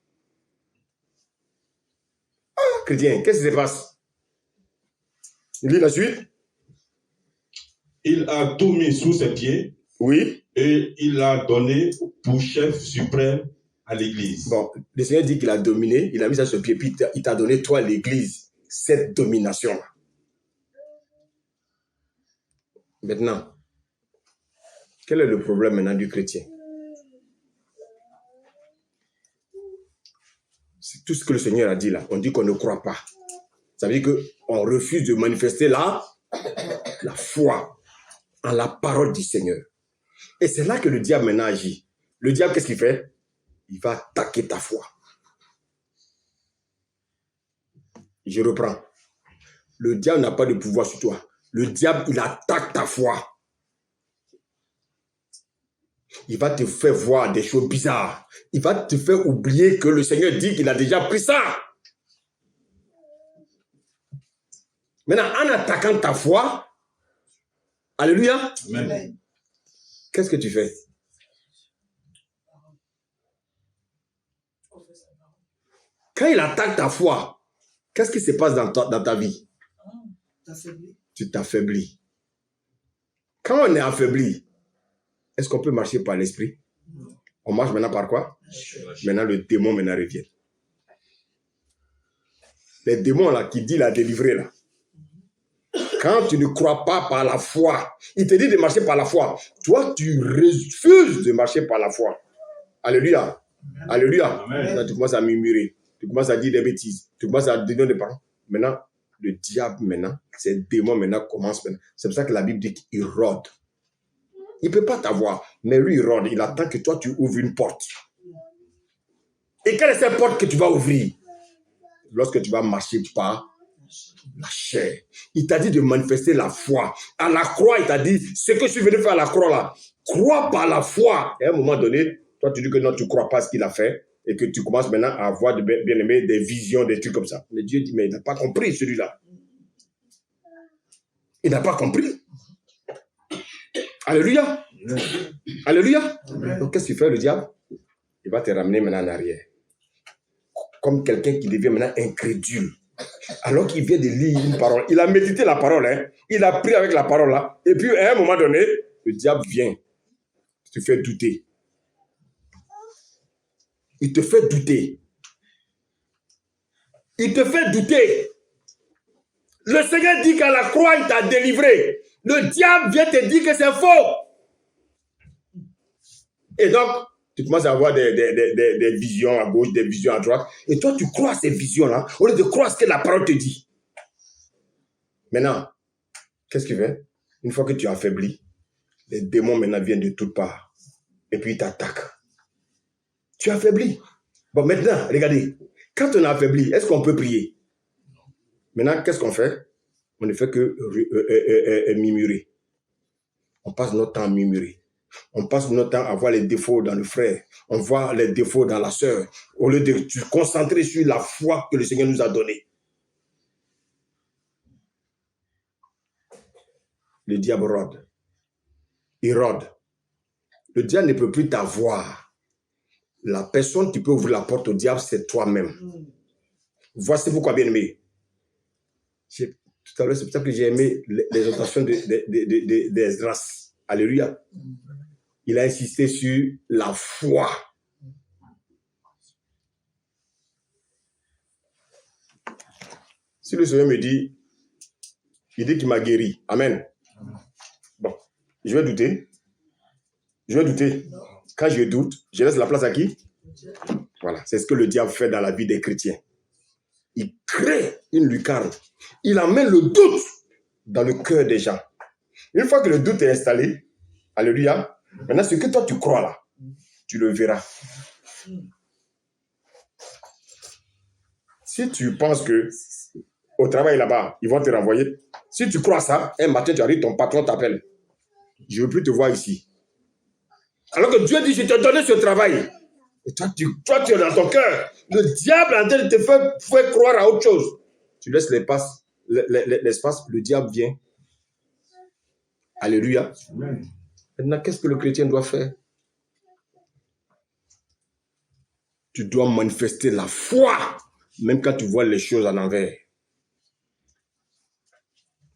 Ah, chrétien, qu'est-ce qui se passe? Il lit la suite. Il a tout mis sous ses pieds. Oui. Et il a donné pour chef suprême à l'église. Bon, le Seigneur dit qu'il a dominé, il a mis ça sur le pied, puis il t'a donné, toi, l'église, cette domination-là. Maintenant, quel est le problème maintenant du chrétien? C'est tout ce que le Seigneur a dit là. On dit qu'on ne croit pas. Ça veut dire qu'on refuse de manifester la foi en la parole du Seigneur. Et c'est là que le diable maintenant agit. Le diable, qu'est-ce qu'il fait? Il va attaquer ta foi. Je reprends. Le diable n'a pas de pouvoir sur toi. Le diable, il attaque ta foi. Il va te faire voir des choses bizarres. Il va te faire oublier que le Seigneur dit qu'il a déjà pris ça. Maintenant, en attaquant ta foi, alléluia, Amen. Qu'est-ce que tu fais? Quand il attaque ta foi, qu'est-ce qui se passe dans ta vie? Tu t'affaiblis. Quand on est affaibli, est-ce qu'on peut marcher par l'esprit? On marche maintenant par quoi? Maintenant, le démon revient. Les démons là qui dit la délivrer là. Quand tu ne crois pas par la foi, il te dit de marcher par la foi. Toi, tu refuses de marcher par la foi. Alléluia. Alléluia. Là, tu commences à murmurer. Tu commences à dire des bêtises. Tu commences à donner des paroles. Maintenant, le diable, ces démons commencent maintenant. C'est pour ça que la Bible dit qu'il rôde. Il ne peut pas t'avoir, mais lui, il rôde. Il attend que toi, tu ouvres une porte. Et quelle est cette porte que tu vas ouvrir? Lorsque tu vas marcher par la chair. Il t'a dit de manifester la foi. À la croix, il t'a dit, ce que je suis venu faire à la croix là, crois par la foi. Et à un moment donné, toi tu dis que non, tu ne crois pas à ce qu'il a fait et que tu commences maintenant à avoir bien aimé des visions, des trucs comme ça. Mais Dieu dit, mais il n'a pas compris celui-là. Il n'a pas compris. Alléluia. Alléluia. Donc qu'est-ce qu'il fait le diable? Il va te ramener maintenant en arrière. Comme quelqu'un qui devient maintenant incrédule. Alors qu'il vient de lire une parole. Il a médité la parole. Il a pris avec la parole là. Et puis à un moment donné, le diable vient. Il te fait douter. Il te fait douter. Il te fait douter. Le Seigneur dit qu'à la croix, il t'a délivré. Le diable vient te dire que c'est faux. Et donc, tu commences à avoir des visions à gauche, des visions à droite. Et toi, tu crois à ces visions-là au lieu de croire à ce que la parole te dit. Maintenant, qu'est-ce qu'il fait? Une fois que tu es affaibli, les démons maintenant viennent de toutes parts. Et puis ils t'attaquent. Tu es affaibli. Bon, maintenant, regardez. Quand on est affaibli, est-ce qu'on peut prier? Maintenant, qu'est-ce qu'on fait? On ne fait que murmurer. On passe notre temps à murmurer. On passe notre temps à voir les défauts dans le frère. On voit les défauts dans la sœur. Au lieu de se concentrer sur la foi que le Seigneur nous a donnée. Le diable rôde. Il rôde. Le diable ne peut plus t'avoir. La personne qui peut ouvrir la porte au diable, c'est toi-même. Voici pourquoi, bien aimé. Tout à l'heure, c'est pour ça que j'ai aimé les intentions d'Esdras. Alléluia. Il a insisté sur la foi. Si le Seigneur me dit, il dit qu'il m'a guéri. Amen. Bon, je vais douter. Je vais douter. Quand je doute, je laisse la place à qui? Voilà, c'est ce que le diable fait dans la vie des chrétiens. Il crée une lucarne. Il amène le doute dans le cœur des gens. Une fois que le doute est installé, alléluia, maintenant ce que toi tu crois là, tu le verras. Si tu penses que au travail là-bas, ils vont te renvoyer, si tu crois ça, un matin tu arrives, ton patron t'appelle. Je ne veux plus te voir ici. Alors que Dieu dit, je t'ai donné ce travail. Et toi, tu es dans ton cœur. Le diable est en train de te faire croire à autre chose. Tu laisses l'espace, le diable vient. Alléluia. Amen. Maintenant, qu'est-ce que le chrétien doit faire? Tu dois manifester la foi, même quand tu vois les choses en envers.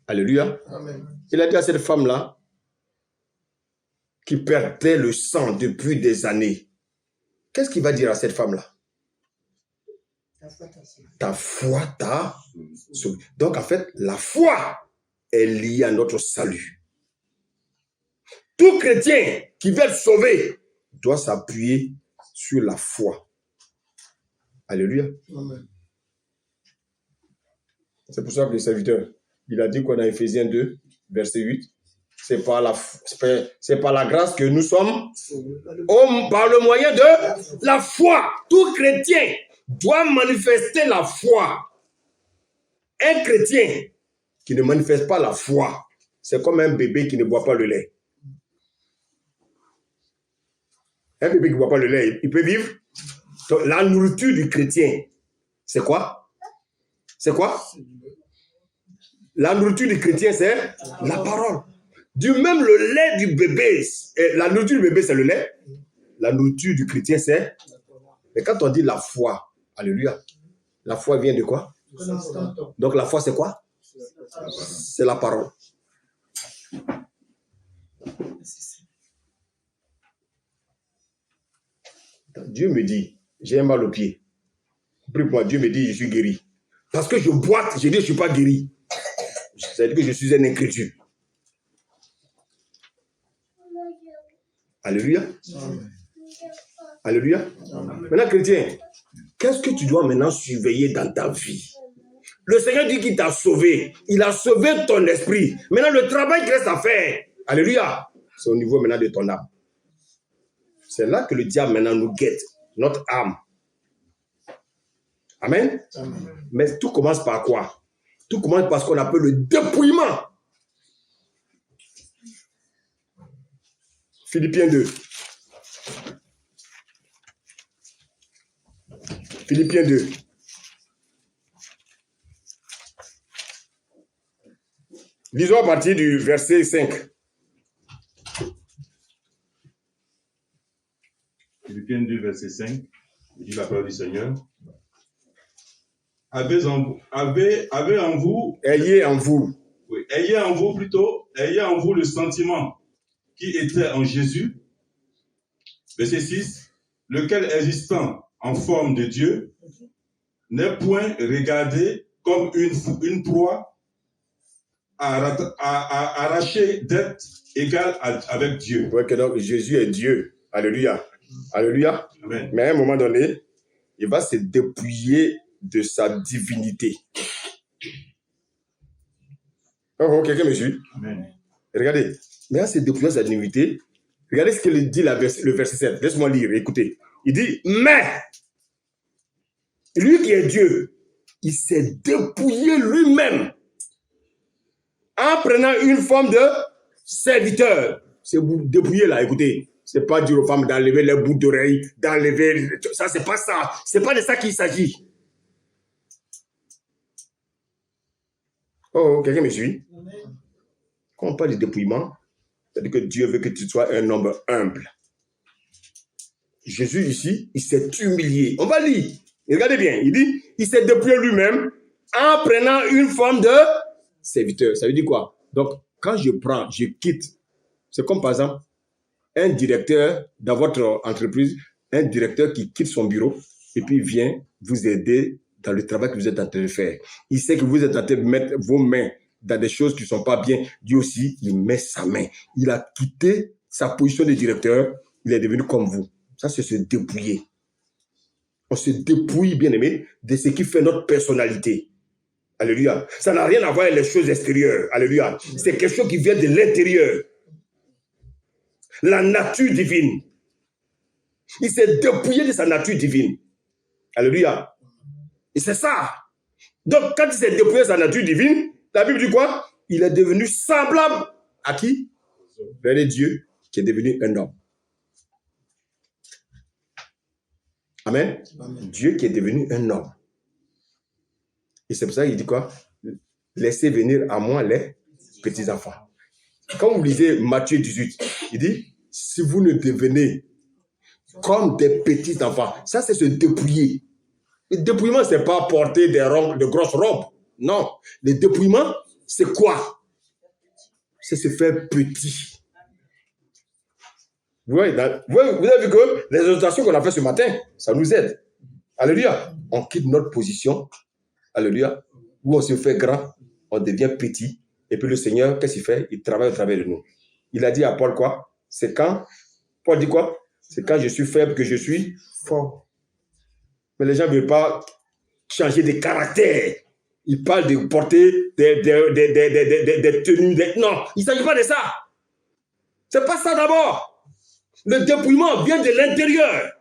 Alléluia. Amen. Il a dit à cette femme-là, qui perdait le sang depuis des années, qu'est-ce qu'il va dire à cette femme-là? Ta foi t'a sauvé. Donc, en fait, la foi est liée à notre salut. Tout chrétien qui veut être sauvé doit s'appuyer sur la foi. Alléluia. Amen. C'est pour ça que le serviteur, il a dit quoi dans Éphésiens 2, verset 8? C'est par la grâce que nous sommes par le moyen de la foi. Tout chrétien doit manifester la foi. Un chrétien qui ne manifeste pas la foi, c'est comme un bébé qui ne boit pas le lait. Un bébé qui ne boit pas le lait, il peut vivre. Donc, la nourriture du chrétien, c'est quoi? C'est quoi? La nourriture du chrétien, c'est la parole. Du même le lait du bébé, la nourriture du bébé, c'est le lait. La nourriture du chrétien, c'est... Mais quand on dit la foi, alléluia, la foi vient de quoi? Donc la foi, c'est quoi? C'est la parole. Dieu me dit, j'ai un mal au pied. Prie pour moi, Dieu me dit, je suis guéri. Parce que je boite, je dis, je ne suis pas guéri. Ça veut dire que je suis un incrédule. Alléluia. Alléluia. Maintenant, chrétien, qu'est-ce que tu dois maintenant surveiller dans ta vie? Le Seigneur dit qu'il t'a sauvé. Il a sauvé ton esprit. Maintenant, le travail qu'il reste à faire, alléluia, c'est au niveau maintenant de ton âme. C'est là que le diable maintenant nous guette, notre âme. Amen. Amen. Mais tout commence par quoi? Tout commence par ce qu'on appelle le dépouillement. Philippiens 2. Philippiens 2. Lisons à partir du verset 5. Philippiens 2, verset 5. Il dit la parole du Seigneur. Ayez en vous le sentiment qui était en Jésus. Verset 6. Lequel existant en forme de Dieu n'est point regardé comme une proie à arracher d'être égal avec Dieu. Ouais, que donc Jésus est Dieu. Alléluia. Alléluia. Amen. Mais à un moment donné, il va se dépouiller de sa divinité. Oh, quelqu'un me suit? Amen. Regardez, mais à se dépouiller de sa divinité, regardez ce qu'il dit le verset 7. Laisse-moi lire, écoutez. Il dit, mais lui qui est Dieu, il s'est dépouillé lui-même en prenant une forme de serviteur. C'est dépouiller là, écoutez. C'est pas dire aux femmes d'enlever les bouts d'oreilles, d'enlever... Ça, c'est pas ça. C'est pas de ça qu'il s'agit. Oh, quelqu'un me suit? Quand on parle de dépouillement, c'est-à-dire que Dieu veut que tu sois un homme humble. Jésus ici, il s'est humilié. On va lire. Et regardez bien, il dit, il s'est dépouillé lui-même en prenant une forme de serviteur. Ça veut dire quoi? Donc, quand je quitte, c'est comme par exemple, un directeur dans votre entreprise, un directeur qui quitte son bureau et puis vient vous aider dans le travail que vous êtes en train de faire. Il sait que vous êtes en train de mettre vos mains dans des choses qui ne sont pas bien. Lui aussi, il met sa main. Il a quitté sa position de directeur. Il est devenu comme vous. Ça, c'est se dépouiller. On se dépouille, bien aimé, de ce qui fait notre personnalité. Alléluia. Ça n'a rien à voir avec les choses extérieures. Alléluia. C'est quelque chose qui vient de l'intérieur. La nature divine. Il s'est dépouillé de sa nature divine. Alléluia. Et c'est ça. Donc, quand il s'est dépouillé de sa nature divine, la Bible dit quoi? Il est devenu semblable à qui? Vers Dieu qui est devenu un homme. Amen. Amen. Dieu qui est devenu un homme. Et c'est pour ça qu'il dit quoi? Laissez venir à moi les petits-enfants. Quand vous lisez Matthieu 18, il dit, si vous ne devenez comme des petits-enfants, ça c'est se dépouiller. Le dépouillement, c'est pas porter de grosses robes. Non. Le dépouillement, c'est quoi? C'est se faire petit. Vous avez vu que les exhortations qu'on a fait ce matin, ça nous aide. Alléluia. On quitte notre position. Alléluia. Où on se fait grand, on devient petit. Et puis le Seigneur, qu'est-ce qu'il fait? Il travaille au travers de nous. Il a dit à Paul quoi? C'est quand? Paul dit quoi? C'est quand je suis faible que je suis fort. Mais les gens ne veulent pas changer de caractère. Ils parlent de porter des tenues. Non, il ne s'agit pas de ça. C'est pas ça d'abord. Le dépouillement vient de l'intérieur.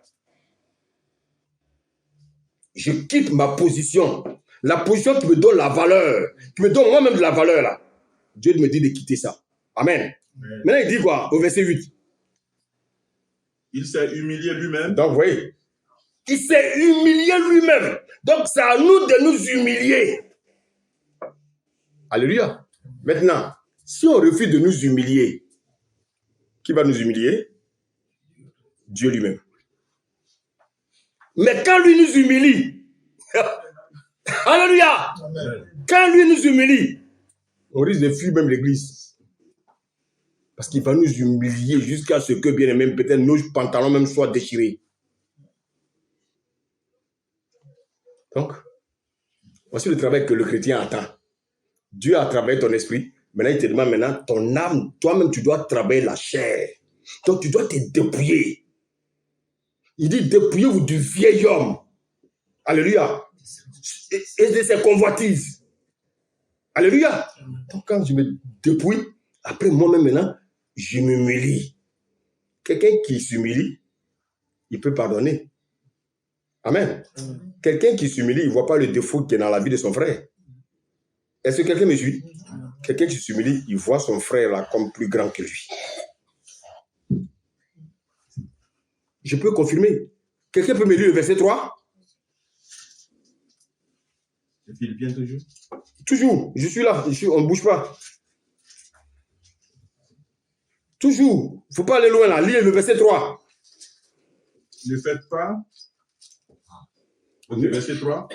Je quitte ma position. La position qui me donne la valeur, qui me donne moi-même de la valeur là. Dieu me dit de quitter ça. Amen. Amen. Maintenant, il dit quoi? Au verset 8. Il s'est humilié lui-même. Donc, vous voyez, il s'est humilié lui-même. Donc, c'est à nous de nous humilier. Alléluia. Maintenant, si on refuse de nous humilier, qui va nous humilier? Dieu lui-même. Mais quand lui nous humilie, alléluia, Amen. quand lui nous humilie, on risque de fuir même l'église. Parce qu'il va nous humilier jusqu'à ce que, bien aimé, peut-être nos pantalons même soient déchirés. Donc, voici le travail que le chrétien attend. Dieu a travaillé ton esprit. Maintenant, il te demande maintenant, ton âme, toi-même, tu dois travailler la chair. Donc, tu dois te dépouiller. Il dit, dépouillez-vous du vieil homme. Alléluia. Et de ses convoitises. Alléluia. Donc, quand je me dépouille, après moi-même maintenant, je m'humilie. Quelqu'un qui s'humilie, il peut pardonner. Amen. Quelqu'un qui s'humilie, il ne voit pas le défaut qui est dans la vie de son frère. Est-ce que quelqu'un me suit? Quelqu'un qui s'humilie, il voit son frère là comme plus grand que lui. Je peux confirmer. Quelqu'un peut me lire le verset 3? Et puis il vient toujours. Toujours, je suis là, on ne bouge pas. Toujours, il ne faut pas aller loin là, lire le verset 3. Ne faites pas, verset 3,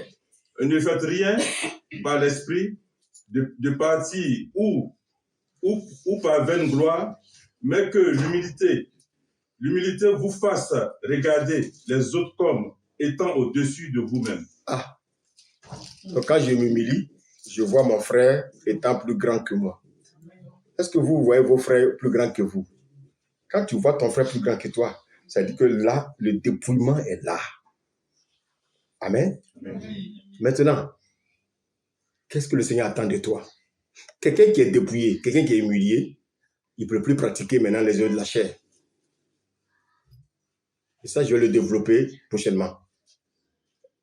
ne faites rien par l'esprit de parti ou par vaine gloire, mais que l'humilité vous fasse regarder les autres comme étant au-dessus de vous-même. Ah. Donc quand je m'humilie, je vois mon frère étant plus grand que moi. Est-ce que vous voyez vos frères plus grands que vous? Quand tu vois ton frère plus grand que toi, ça veut dire que là, le dépouillement est là. Amen. Amen. Maintenant, qu'est-ce que le Seigneur attend de toi? Quelqu'un qui est dépouillé, quelqu'un qui est humilié, il ne peut plus pratiquer maintenant les œuvres de la chair. Et ça, je vais le développer prochainement.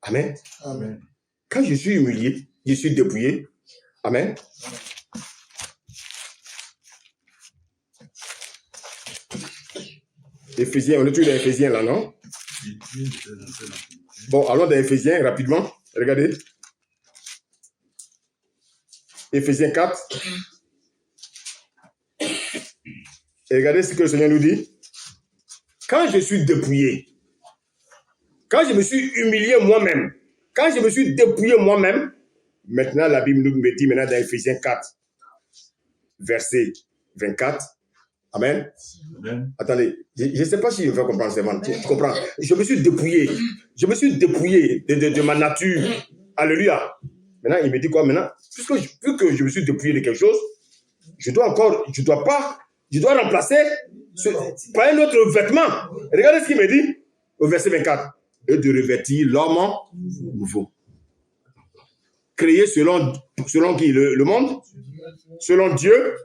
Amen. Amen. Quand je suis humilié, je suis dépouillé. Amen. Éphésiens, on est tous dans Éphésiens là, non? Bon, allons dans Éphésiens rapidement. Regardez. Éphésiens 4. Et regardez ce que le Seigneur nous dit. Quand je suis dépouillé, quand je me suis humilié moi-même, quand je me suis dépouillé moi-même, maintenant la Bible nous me dit maintenant dans Éphésiens 4, verset 24. Amen. Amen. Attendez, je ne sais pas si je vais comprendre, Stéphane. Tu comprends? Je me suis dépouillé. Je me suis dépouillé de ma nature. Alléluia. Maintenant, il me dit quoi maintenant? Vu que je me suis dépouillé de quelque chose, je dois remplacer par un autre vêtement. Regardez ce qu'il me dit au verset 24. Et de revêtir l'homme nouveau. Créé selon qui? Le monde? Selon Dieu,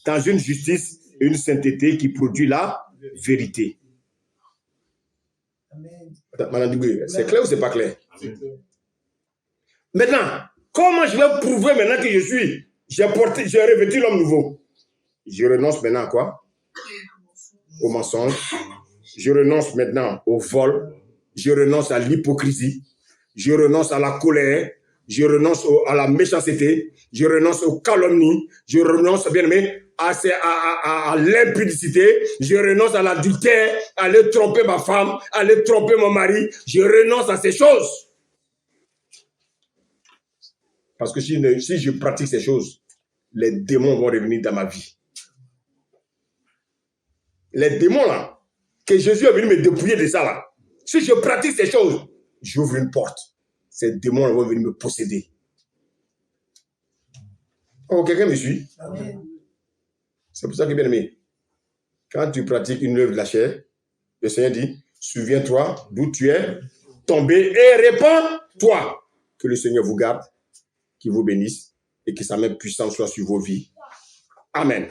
dans une justice et une sainteté qui produit la vérité. Madame Duguay, c'est clair ou c'est pas clair? Maintenant, comment je vais prouver maintenant que j'ai revêtu l'homme nouveau? Je renonce maintenant à quoi? Au mensonge. Je renonce maintenant au vol. Je renonce à l'hypocrisie. Je renonce à la colère. Je renonce à la méchanceté. Je renonce aux calomnies. Je renonce, bien aimé, à l'impudicité. Je renonce à l'adultère, à aller tromper ma femme, à aller tromper mon mari. Je renonce à ces choses. Parce que si je pratique ces choses, les démons vont revenir dans ma vie. Les démons là, que Jésus est venu me dépouiller de ça là. Si je pratique ces choses, j'ouvre une porte. Ces démons vont venir me posséder. Oh, quelqu'un me suit? Amen. C'est pour ça que, bien aimé, quand tu pratiques une œuvre de la chair, le Seigneur dit, souviens-toi d'où tu es tombé et répands-toi. Que le Seigneur vous garde, qu'il vous bénisse et que sa main puissante soit sur vos vies. Amen.